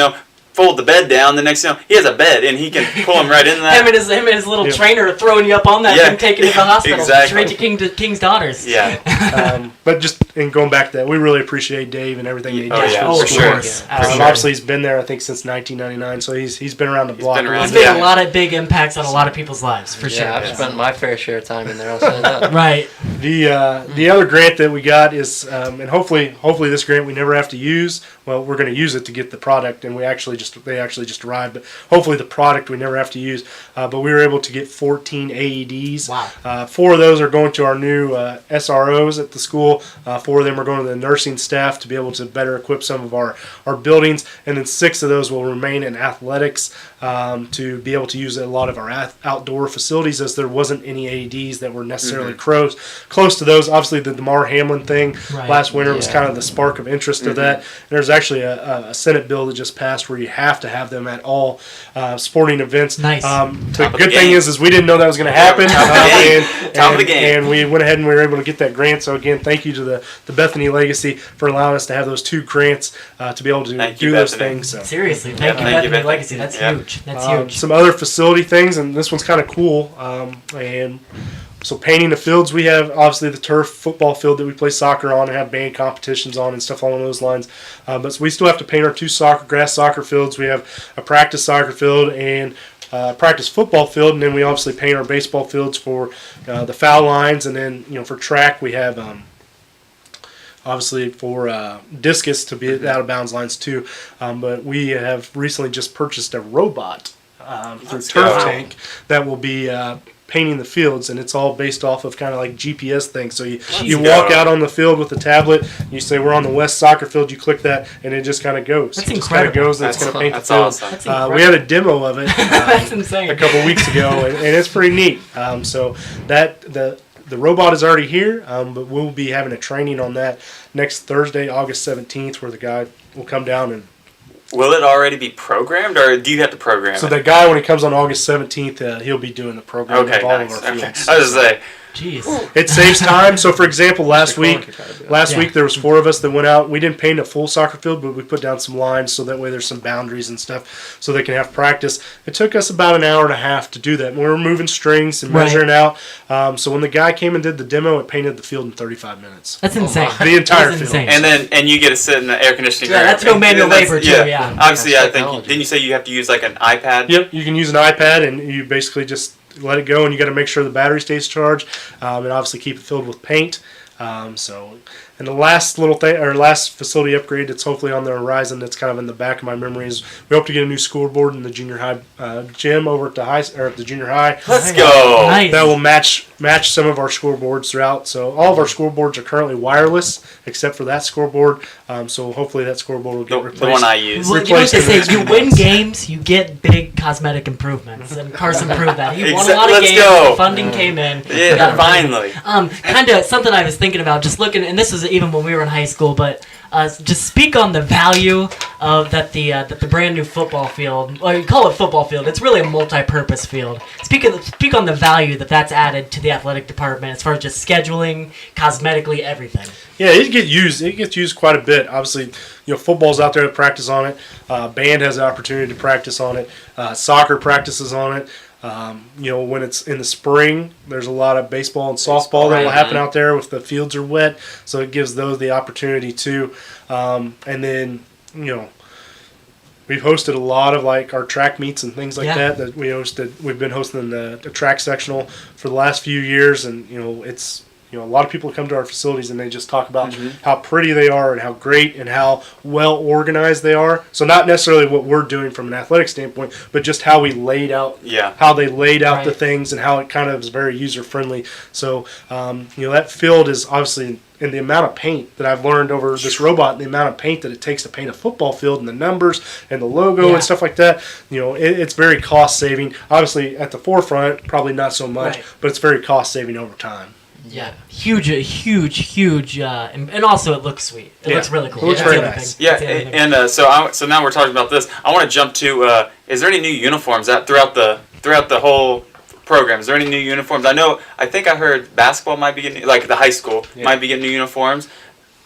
fold the bed down. The next he has a bed and he can pull him right in that. him and his little trainer throwing you up on that and taking you to the hospital. Exactly. Straight to King's Daughters. Yeah. But just in going back to that, we really appreciate Dave and everything that he does yeah, for for the sure. school. Absolutely. Obviously, he's been there, I think, since 1999, so he's been around the block. been around. He's made Yeah. a lot of big impacts on a lot of people's lives, for sure. Yeah, I've spent my fair share of time in there. I'll say that. Right. The other grant that we got is, and hopefully this grant we never have to use. Well, we're going to use it to get the product, and they actually just arrived. But hopefully the product we never have to use. But we were able to get 14 AEDs. Wow. 4 of those are going to our new SROs at the school. 4 of them are going to the nursing staff to be able to better equip some of our buildings, and then 6 of those will remain in athletics to be able to use a lot of our outdoor facilities, as there wasn't any AEDs that were necessarily close to those. Obviously, the DeMar Hamlin thing last winter was kind of the spark of interest of that. And there's actually a Senate bill that just passed where you have to have them at all sporting events. Nice. The good thing is we didn't know that was going to happen. Top of the game. And we went ahead and we were able to get that grant. So again, thank you to the Bethany Legacy for allowing us to have those 2 grants to be able to do those things. So. Seriously, thank you, Bethany Legacy. That's huge. That's huge. Some other facility things, and this one's kind of cool. And so painting the fields, we have obviously the turf football field that we play soccer on and have band competitions on and stuff along those lines. But we still have to paint our 2 grass soccer fields. We have a practice soccer field and practice football field, and then we obviously paint our baseball fields for the foul lines, and then for track we have obviously for discus to be out of bounds lines too. But we have recently just purchased a robot through Turf Tank that will be painting the fields, and it's all based off of kind of like GPS things. So you walk out on the field with the tablet, you say we're on the West soccer field, you click that, and it just kind of goes. That's it just incredible. Kind of goes, and it's going to paint the field. Awesome. That's incredible. We had a demo of it. That's insane. A couple weeks ago, and it's pretty neat. So that the robot is already here, but we'll be having a training on that next Thursday, August 17th, where the guy will come down and. Will it already be programmed, or do you have to program it? So the guy, when he comes on August 17th, he'll be doing the program of all of our fields. I was just say, Jeez. It saves time. So, for example, last week there was 4 of us that went out. We didn't paint a full soccer field, but we put down some lines so that way there's some boundaries and stuff so they can have practice. It took us about an hour and a half to do that. We were moving strings and measuring out. So when the guy came and did the demo, it painted the field in 35 minutes. That's insane. The entire That's field. insane. and you get to sit in the air conditioning. Yeah, that's no manual labor, too, yeah. Obviously, I think. Technology. Didn't you say you have to use like an iPad? Yep, you can use an iPad, and you basically just let it go, and you got to make sure the battery stays charged, and obviously keep it filled with paint. And the last little thing, or last facility upgrade that's hopefully on the horizon, that's kind of in the back of my memory, is we hope to get a new scoreboard in the junior high gym over at the junior high. Let's go. Nice. That will match some of our scoreboards throughout. So all of our scoreboards are currently wireless, except for that scoreboard. So hopefully that scoreboard will get replaced. The one I use. Well, you know what they say, you win games, you get big cosmetic improvements, and Carson proved that. He won a lot of Let's games, go. the funding came in. Yeah, finally. Kind of something I was thinking about, just looking, and this was even when we were in high school, but just speak on the value of that the brand new football field, well, you call it football field, it's really a multi-purpose field. Speak on the value that's added to the athletic department as far as just scheduling, cosmetically, everything. Yeah, it gets used quite a bit. Obviously, football's out there to practice on it. Band has the opportunity to practice on it. Soccer practices on it. When it's in the spring, there's a lot of baseball and softball that will happen out there if the fields are wet. So it gives those the opportunity too. And then, we've hosted a lot of like our track meets and things like that we hosted. We've been hosting the track sectional for the last few years, and it's. A lot of people come to our facilities and they just talk about how pretty they are and how great and how well organized they are. So not necessarily what we're doing from an athletic standpoint, but just how we laid out, how they laid out the things and how it kind of is very user friendly. So that field is obviously. And the amount of paint that I've learned over this robot, and the amount of paint that it takes to paint a football field, and the numbers and the logo and stuff like that, it's very cost saving. Obviously, at the forefront, probably not so much, but it's very cost saving over time. Yeah, huge, and also it looks sweet. It looks really cool. It looks That's very the other nice. thing. Yeah, That's the other thing. and so now we're talking about this. I want to jump to. Is there any new uniforms throughout the whole program? Is there any new uniforms? I think I heard basketball might be getting, like the high school might be getting new uniforms.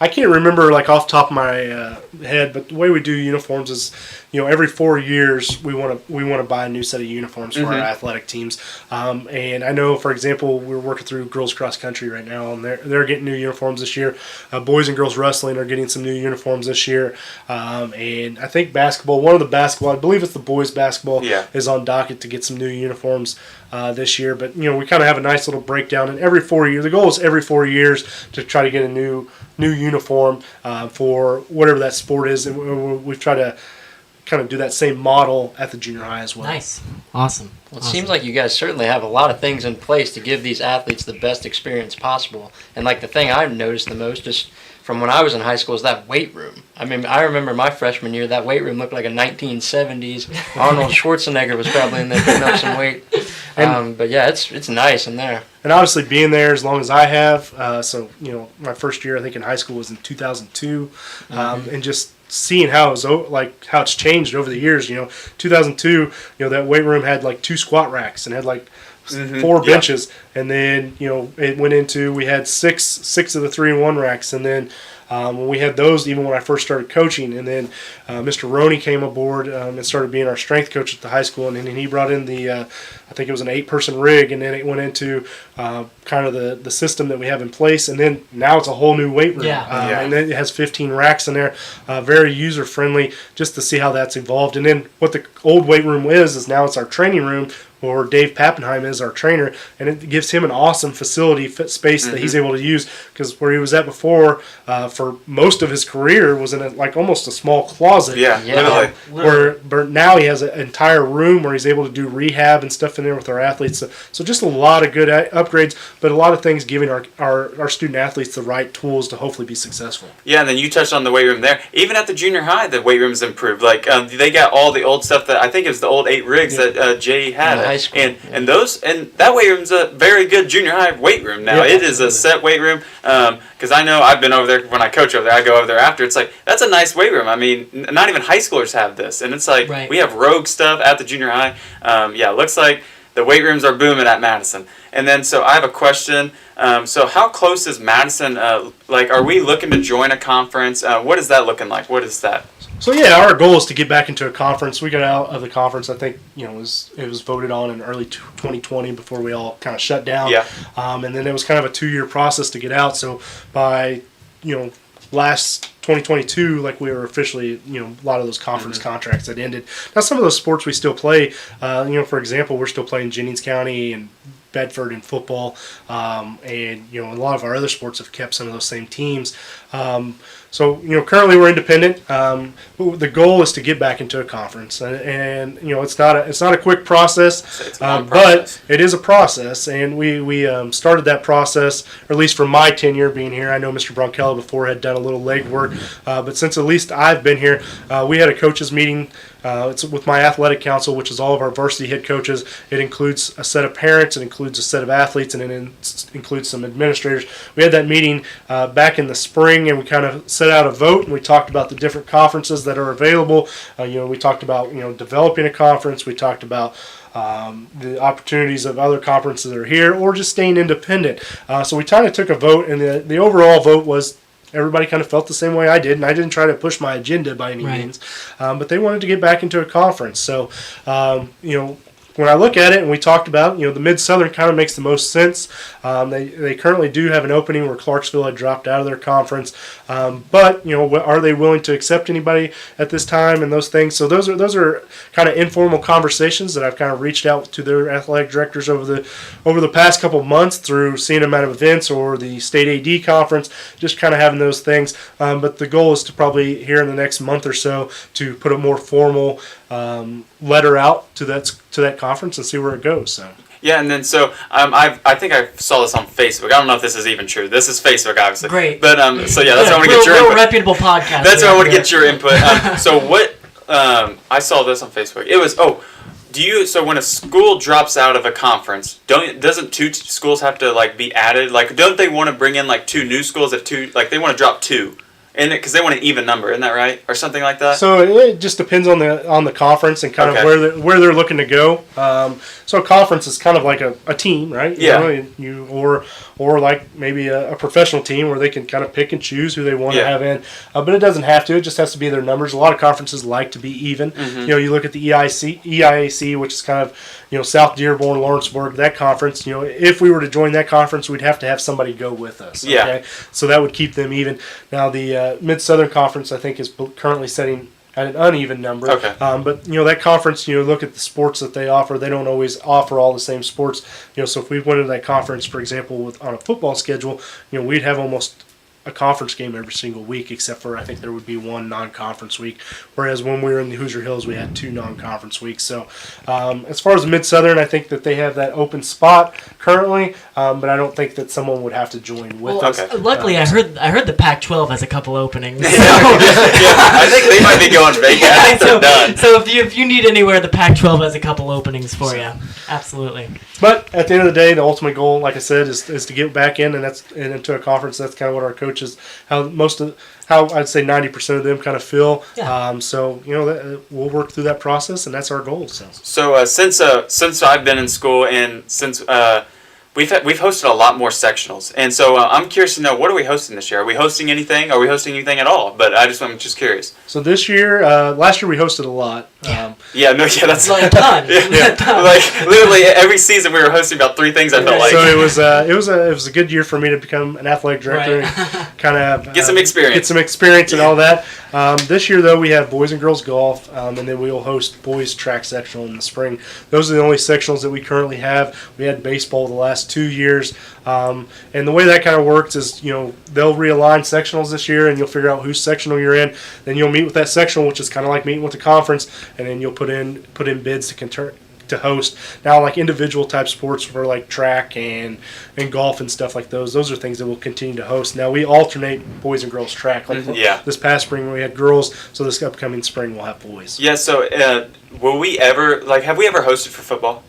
I can't remember like off the top of my head, but the way we do uniforms is, every 4 years we want to buy a new set of uniforms for our athletic teams. And I know, for example, we're working through girls cross country right now, and they're getting new uniforms this year. Boys and girls wrestling are getting some new uniforms this year. And I think basketball, I believe it's the boys basketball, is on docket to get some new uniforms this year. But we kind of have a nice little breakdown. And every 4 years, the goal is every 4 years to try to get a new uniform for whatever that sport is, and we've tried to kind of do that same model at the junior high as well. Nice. Awesome. Well, it seems like you guys certainly have a lot of things in place to give these athletes the best experience possible. And like the thing I've noticed the most just from when I was in high school is that weight room. I mean, I remember my freshman year, that weight room looked like a 1970s. Arnold Schwarzenegger was probably in there putting up some weight. But yeah, it's nice in there. And obviously being there as long as I have, my first year I think in high school was in 2002, and just seeing how it's changed over the years. 2002, that weight room had like 2 squat racks and had like 4 benches, and then it went into, we had six of the 3-in-1 racks, and then we had those even when I first started coaching, and then Mr. Roney came aboard and started being our strength coach at the high school, and then he brought in I think it was an 8-person rig, and then it went into kind of the system that we have in place, and then now it's a whole new weight room, and then it has 15 racks in there, very user friendly, just to see how that's evolved. And then what the old weight room is now it's our training room, or Dave Pappenheim is our trainer, and it gives him an awesome facility space that he's able to use, because where he was at before for most of his career was in almost a small closet. Literally. Where now he has an entire room where he's able to do rehab and stuff in there with our athletes. So just a lot of good upgrades, but a lot of things giving our student athletes the right tools to hopefully be successful. Yeah, and then you touched on the weight room there. Even at the junior high, the weight room's improved. Like they got all the old stuff that I think it was the old 8 rigs that Jay had. And that weight room's a very good junior high weight room now. It is a set weight room. Because I know I've been over there when I coach over there. I go over there after. It's like, that's a nice weight room. I mean, not even high schoolers have this. And it's like, we have rogue stuff at the junior high. It looks like the weight rooms are booming at Madison. And then, so I have a question. So how close is Madison? Are we looking to join a conference? What is that looking like? What is that? So our goal is to get back into a conference. We got out of the conference, I think, it was voted on in early 2020 before we all kind of shut down. And then it was kind of a 2-year process to get out. So by, last 2022, we were officially, a lot of those conference contracts had ended. Now, some of those sports we still play, for example, we're still playing Jennings County and Bedford in football, and a lot of our other sports have kept some of those same teams. So currently we're independent. But the goal is to get back into a conference, and it's not a quick process, It's a long process. but it is a process, and we started that process, or at least for my tenure being here. I know Mr. Bronkella before had done a little legwork, but since at least I've been here, we had a coaches meeting. It's with my athletic council, which is all of our varsity head coaches. It includes a set of parents, it includes a set of athletes, and it includes some administrators. We had that meeting back in the spring, and we kind of set out a vote, and we talked about the different conferences that are available. We talked about developing a conference. We talked about the opportunities of other conferences that are here, or just staying independent. So we kind of took a vote, and the overall vote was everybody kind of felt the same way I did, and I didn't try to push my agenda by any means, but they wanted to get back into a conference. So, when I look at it, and we talked about, the Mid-Southern kind of makes the most sense. They currently do have an opening where Clarksville had dropped out of their conference, but are they willing to accept anybody at this time and those things? So those are kind of informal conversations that I've kind of reached out to their athletic directors over the past couple months through seeing them at events or the state AD conference, just kind of having those things. But the goal is to probably here in the next month or so to put a more formal letter out to that conference and see where it goes. So. Yeah, and then I think I saw this on Facebook. I don't know if this is even true. This is Facebook, obviously. Great. But that's why I want to get your real input. reputable podcast. That's why I want to get your input. So what? I saw this on Facebook. It was So when a school drops out of a conference, doesn't two schools have to like be added? Like, don't they want to bring in like two new schools if they want to drop two, and because they want an even number, isn't that right, or something like that? So it just depends on the conference and kind of where they're looking to go. So a conference is kind of like a team, right? Yeah. Or like maybe a professional team where they can kind of pick and choose who they want to have in. But it doesn't have to. It just has to be their numbers. A lot of conferences like to be even. Mm-hmm. You look at the EIAC, which is kind of South Dearborn, Lawrenceburg, that conference. If we were to join that conference, we'd have to have somebody go with us. Okay? Yeah. So that would keep them even. Now the Mid-Southern Conference, I think, is currently setting at an uneven number. Okay. But that conference, look at the sports that they offer. They don't always offer all the same sports. So if we went into that conference, for example, on a football schedule, we'd have almost a conference game every single week, except for I think there would be one non-conference week. Whereas when we were in the Hoosier Hills, we had two non-conference weeks. So as far as the Mid-Southern, I think that they have that open spot currently, but I don't think that someone would have to join with us. Okay. Luckily, I heard the Pac-12 has a couple openings. So. I think they might be going vacant. I think they're done. So if you need anywhere, the Pac-12 has a couple openings for you. Absolutely. But at the end of the day, the ultimate goal, like I said, is to get back in and into a conference. That's kind of what our coaches, how I'd say 90% of them kind of feel. Yeah. So we'll work through that process, and that's our goal. So since I've been in school and since we've hosted a lot more sectionals, and so I'm curious to know, what are we hosting this year? Are we hosting anything? Are we hosting anything at all? But I'm just curious. So this year, last year we hosted a lot. That's like a ton. Like literally every season we were hosting about 3 things. I felt like. So it was a good year for me to become an athletic director and kind of get some experience and all that. This year though, we have boys and girls golf, and then we will host boys track sectional in the spring. Those are the only sectionals that we currently have. We had baseball the last 2 years, and the way that kind of works is they'll realign sectionals this year, and you'll figure out whose sectional you're in. Then you'll meet with that sectional, which is kind of like meeting with the conference, and then you'll put in bids to host. Now, like individual type sports for like track and golf and stuff like those are things that we'll continue to host. Now we alternate boys and girls track. Like this past spring we had girls, so this upcoming spring we'll have boys. Yeah. So will we ever have we ever hosted for football?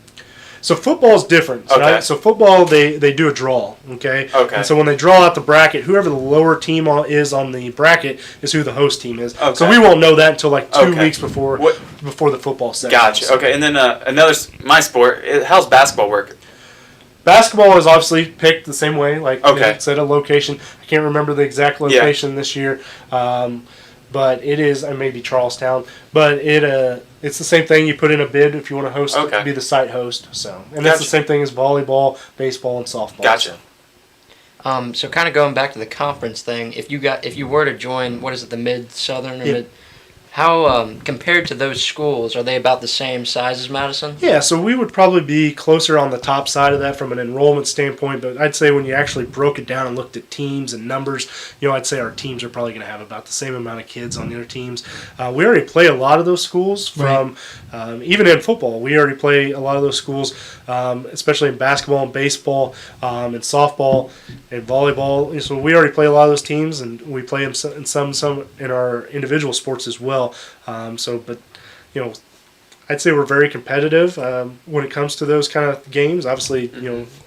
So football is different. Okay. Right? So football, they do a draw. Okay. And so when they draw out the bracket, whoever the lower team is on the bracket is who the host team is. Okay. So we won't know that until like 2 weeks before the football section. Gotcha. Okay. And then my sport. How's basketball work? Basketball is obviously picked the same way. Like it's at a location. I can't remember the exact location this year. But it is, maybe Charlestown. But it's the same thing. You put in a bid if you want to host, be the site host. So, and that's the same thing as volleyball, baseball, and softball. Gotcha. So kind of going back to the conference thing, if you were to join, what is it, the Mid-Southern or Mid? How, compared to those schools, are they about the same size as Madison? Yeah, so we would probably be closer on the top side of that from an enrollment standpoint, but I'd say when you actually broke it down and looked at teams and numbers, I'd say our teams are probably going to have about the same amount of kids on the other teams. We already play a lot of those schools from, even in football, we already play a lot of those schools, especially in basketball and baseball and softball and volleyball. So we already play a lot of those teams, and we play them in some in our individual sports as well. But I'd say we're very competitive when it comes to those kind of games. Obviously,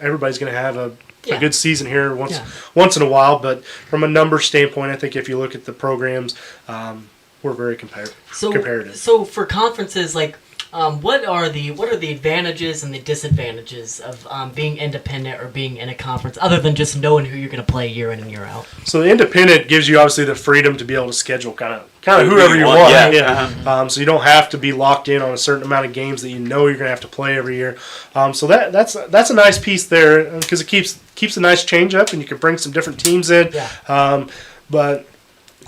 everybody's going to have a good season here once in a while, but from a number standpoint, I think if you look at the programs, we're very competitive. So for conferences, what are the advantages and the disadvantages of being independent or being in a conference, other than just knowing who you're going to play year in and year out? So the independent gives you obviously the freedom to be able to schedule kind of whoever you want. So you don't have to be locked in on a certain amount of games that you're going to have to play every year. So that's a nice piece there because it keeps a nice change up, and you can bring some different teams in. But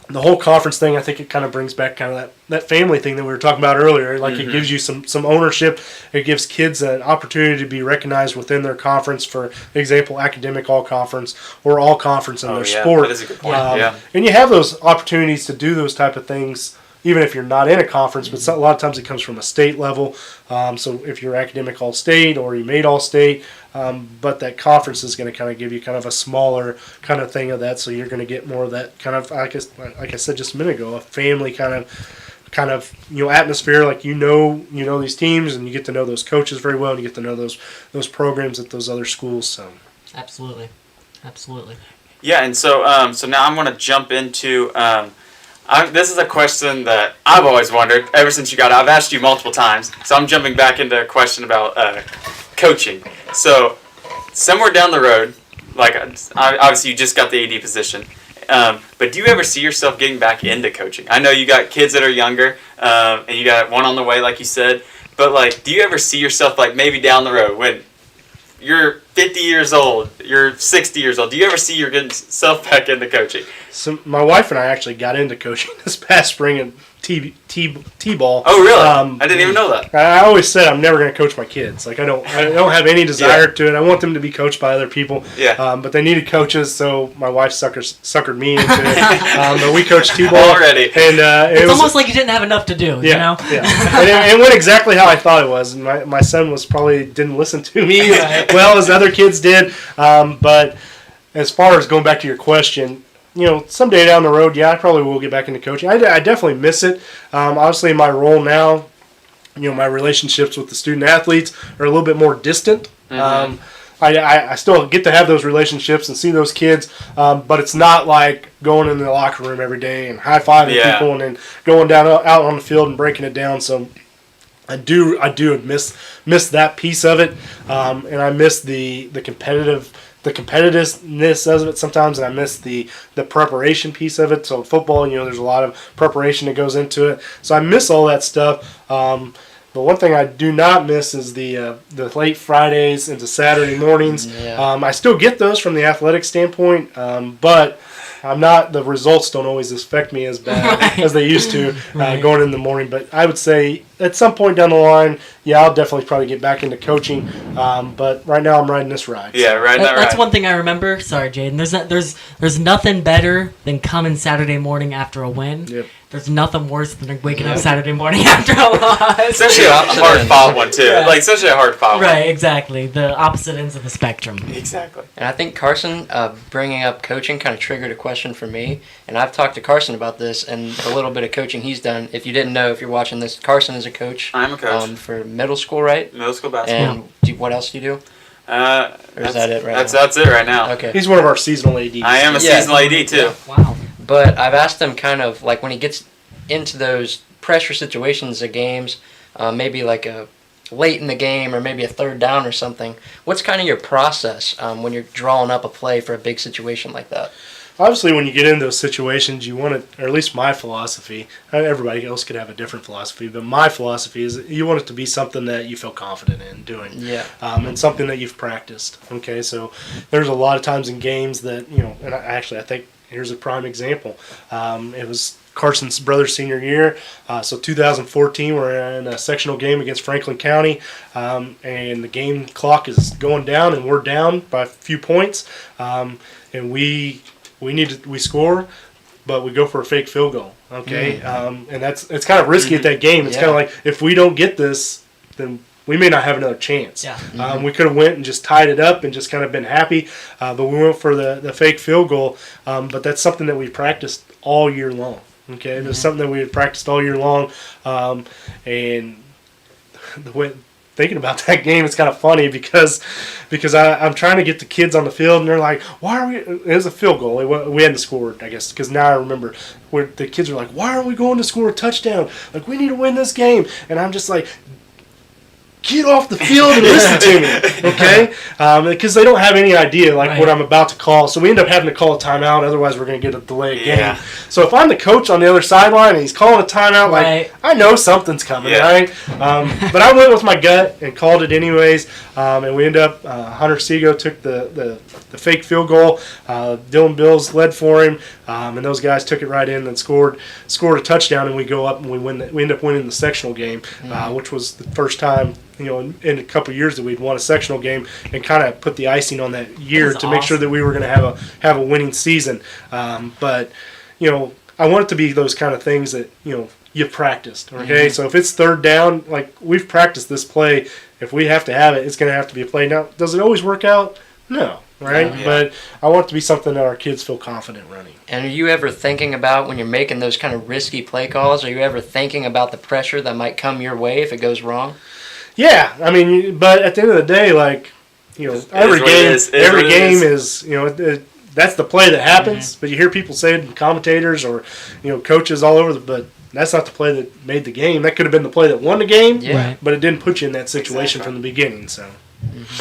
the whole conference thing, I think it kind of brings back kind of that family thing that we were talking about earlier. It gives you some ownership. It gives kids an opportunity to be recognized within their conference, for example, academic all-conference or all-conference in their sport. That is a good point. And you have those opportunities to do those type of things even if you're not in a conference, but a lot of times it comes from a state level. So if you're academic all-state or you made all-state, but that conference is going to kind of give you kind of a smaller kind of thing of that, so you're going to get more of that kind of, like I said just a minute ago, a family kind of kind of atmosphere. Like you know these teams, and you get to know those coaches very well, and you get to know those programs at those other schools. So Absolutely. Yeah, and so now I'm going to jump into. This is a question that I've always wondered ever since you got out. I've asked you multiple times, so I'm jumping back into a question about coaching. So somewhere down the road, like obviously you just got the AD position, but do you ever see yourself getting back into coaching? I know you got kids that are younger, and you got one on the way, like you said. But like, do you ever see yourself like maybe down the road when you're 50 years old, you're 60 years old? Do you ever see yourself back into coaching? So my wife and I actually got into coaching this past spring in T-ball. Oh, really? I didn't even know that. I always said I'm never going to coach my kids. Like I don't have any desire to it. I want them to be coached by other people. Yeah. But they needed coaches, so my wife suckered me into it. But we coached T-ball already, and It's almost like you didn't have enough to do. Yeah, You know? Yeah. And it went exactly how I thought it was. My son didn't listen to me as well as other kids did. But as far as going back to your question, someday down the road, I probably will get back into coaching. I definitely miss it. Obviously, in my role now, my relationships with the student athletes are a little bit more distant. Mm-hmm. I still get to have those relationships and see those kids, but it's not like going in the locker room every day and high-fiving people and then going out on the field and breaking it down. So I do miss that piece of it, and I miss the competitiveness of it sometimes, and I miss the preparation piece of it. So football, there's a lot of preparation that goes into it. So I miss all that stuff. But one thing I do not miss is the late Fridays into Saturday mornings. Yeah. I still get those from the athletic standpoint, but the results don't always affect me as bad as they used to going in the morning. But I would say at some point down the line, I'll definitely probably get back into coaching. But right now I'm riding this ride. Yeah, riding that ride. That's one thing I remember. Sorry, Jaden. There's nothing better than coming Saturday morning after a win. Yep. There's nothing worse than waking up Saturday morning after a loss. Especially a hard-fought one, too. Yeah. Like, especially a hard-fought one. Right, exactly. The opposite ends of the spectrum. Exactly. And I think Carson bringing up coaching kind of triggered a question for me. And I've talked to Carson about this and a little bit of coaching he's done. If you didn't know, if you're watching this, Carson is a coach. I'm a coach. For middle school, right? Middle school basketball. And what else do you do? Or is that it right now? That's it right now. Okay. He's one of our seasonal ADs. I am a seasonal AD, too. Yeah. Wow. But I've asked him kind of like when he gets into those pressure situations of games, maybe like a late in the game or maybe a third down or something, what's kind of your process when you're drawing up a play for a big situation like that? Obviously, when you get into those situations, you want it, or at least my philosophy, everybody else could have a different philosophy, but my philosophy is you want it to be something that you feel confident in doing. Yeah. And something that you've practiced. Okay, so there's a lot of times in games that, and I think here's a prime example. It was Carson's brother's senior year, so 2014, we're in a sectional game against Franklin County, and the game clock is going down, and we're down by a few points, and we score, but we go for a fake field goal. Okay, and it's kind of risky at that game. It's kind of like if we don't get this, then we may not have another chance. Yeah. We could have went and just tied it up and just kind of been happy, but we went for the fake field goal. But that's something that we practiced all year long. Okay, it was something that we had practiced all year long, and the way thinking about that game, it's kind of funny because I'm trying to get the kids on the field, and they're like, "Why are we?" It was a field goal. We hadn't scored, I guess, because now I remember where the kids are like, "Why aren't we going to score a touchdown? Like we need to win this game." And I'm just like, get off the field and listen to me, okay? Because they don't have any idea what I'm about to call. So we end up having to call a timeout. Otherwise, we're going to get a delayed game. So if I'm the coach on the other sideline and he's calling a timeout, I know something's coming, right? But I went with my gut and called it anyways. And we ended up, Hunter Seago took the fake field goal. Dylan Bills led for him. And those guys took it right in and scored a touchdown. And we go up and we end up winning the sectional game, which was the first time in a couple of years that we'd won a sectional game, and kind of put the icing on that year to make sure that we were going to have a winning season. But I want it to be those kind of things that you've practiced. Okay, so if it's third down, like we've practiced this play, if we have to have it, it's going to have to be a play. Now, does it always work out? No, right? Yeah. But I want it to be something that our kids feel confident running. And are you ever thinking about, when you're making those kind of risky play calls, are you ever thinking about the pressure that might come your way if it goes wrong? Yeah, I mean, but at the end of the day, like, every game is, that's the play that happens. But you hear people say it, commentators or, coaches all over, but that's not the play that made the game. That could have been the play that won the game, Yeah. Right. but it didn't put you in that situation Exactly. from the beginning. So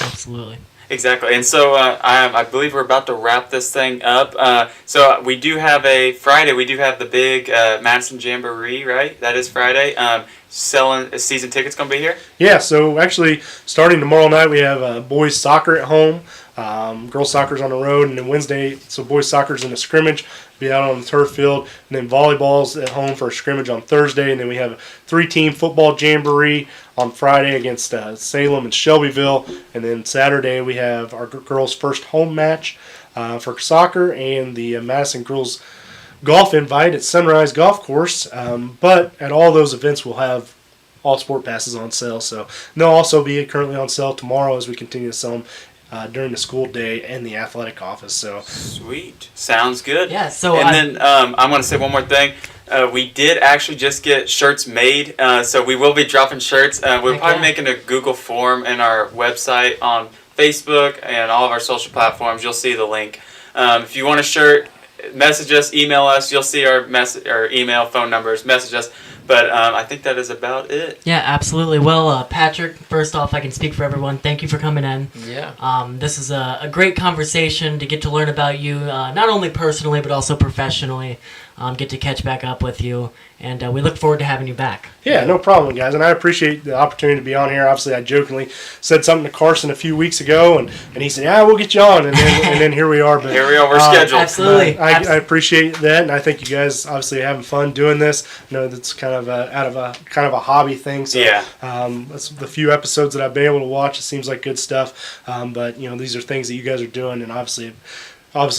Absolutely. Exactly, and so I believe we're about to wrap this thing up. So we do have Friday. We do have the big Madison Jamboree, right? That is Friday. Selling season tickets gonna be here. yeah, so actually starting tomorrow night we have boys soccer at home. Girls soccer's on the road, and then Wednesday, so boys soccer's in a scrimmage, be out on the turf field, and then volleyball's at home for a scrimmage on Thursday, and then we have a 3-team football jamboree on Friday against Salem and Shelbyville, and then Saturday we have our girls' first home match for soccer and the Madison girls golf invite at Sunrise Golf Course. But at all those events we'll have all sport passes on sale, so they'll also be currently on sale tomorrow as we continue to sell them during the school day and the athletic office. So Sweet, sounds good. Yeah, so and then I'm gonna say one more thing. We did actually just get shirts made, so we will be dropping shirts. We're Heck probably yeah. making a Google form in our website on Facebook and all of our social platforms. You'll see the link. If you want a shirt, message us, email us. You'll see our email, phone numbers. Message us. But I think that is about it. Yeah, absolutely. Well, Patrick, first off, I can speak for everyone. Thank you for coming in. Yeah. This is a great conversation to get to learn about you, not only personally, but also professionally. Get to catch back up with you, and we look forward to having you back. yeah, no problem, guys, and I appreciate the opportunity to be on here. Obviously, I jokingly said something to Carson a few weeks ago, and he said, "Yeah, we'll get you on," and then here we are. But Here we are. We're scheduled. Absolutely. I appreciate that, and I think you guys obviously are having fun doing this. I know that's kind of out of a kind of a hobby thing. So, Yeah. that's the few episodes that I've been able to watch. It seems like good stuff. But these are things that you guys are doing, and obviously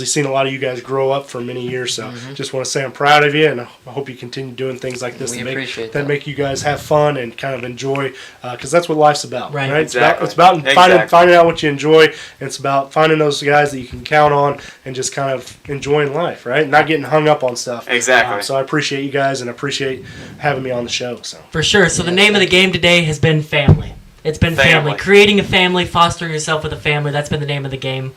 seen a lot of you guys grow up for many years. So, just want to say I'm proud of you, and I hope you continue doing things like this We that appreciate that. make you guys have fun and kind of enjoy, because that's what life's about, Right. Exactly. It's about Exactly. finding out what you enjoy, and it's about finding those guys that you can count on and just kind of enjoying life, right? Not getting hung up on stuff. Exactly. So I appreciate you guys and appreciate having me on the show. So For sure. So the name of the game today has been family. It's been family. Family. Creating a family, fostering yourself with a family. That's been the name of the game.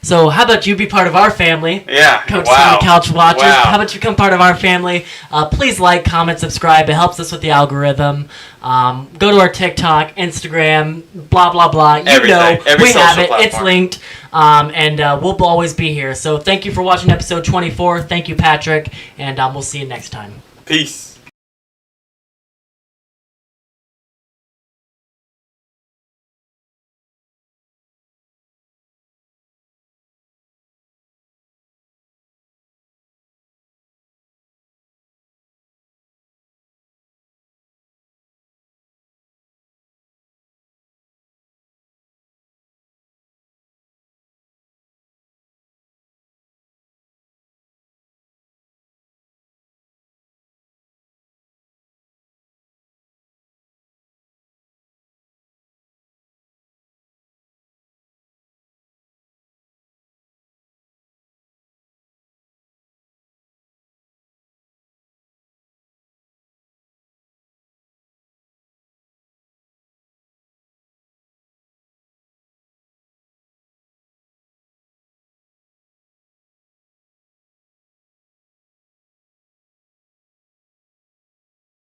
So how about you be part of our family? Yeah. Coach Wow. Sonny Couch Watchers. Wow. How about you become part of our family? Please like, comment, subscribe. It helps us with the algorithm. Go to our TikTok, Instagram, blah, blah, blah. You Everything. know, Every we have social it. It's platform. linked. And we'll always be here. So thank you for watching episode 24. Thank you, Patrick. And we'll see you next time. Peace.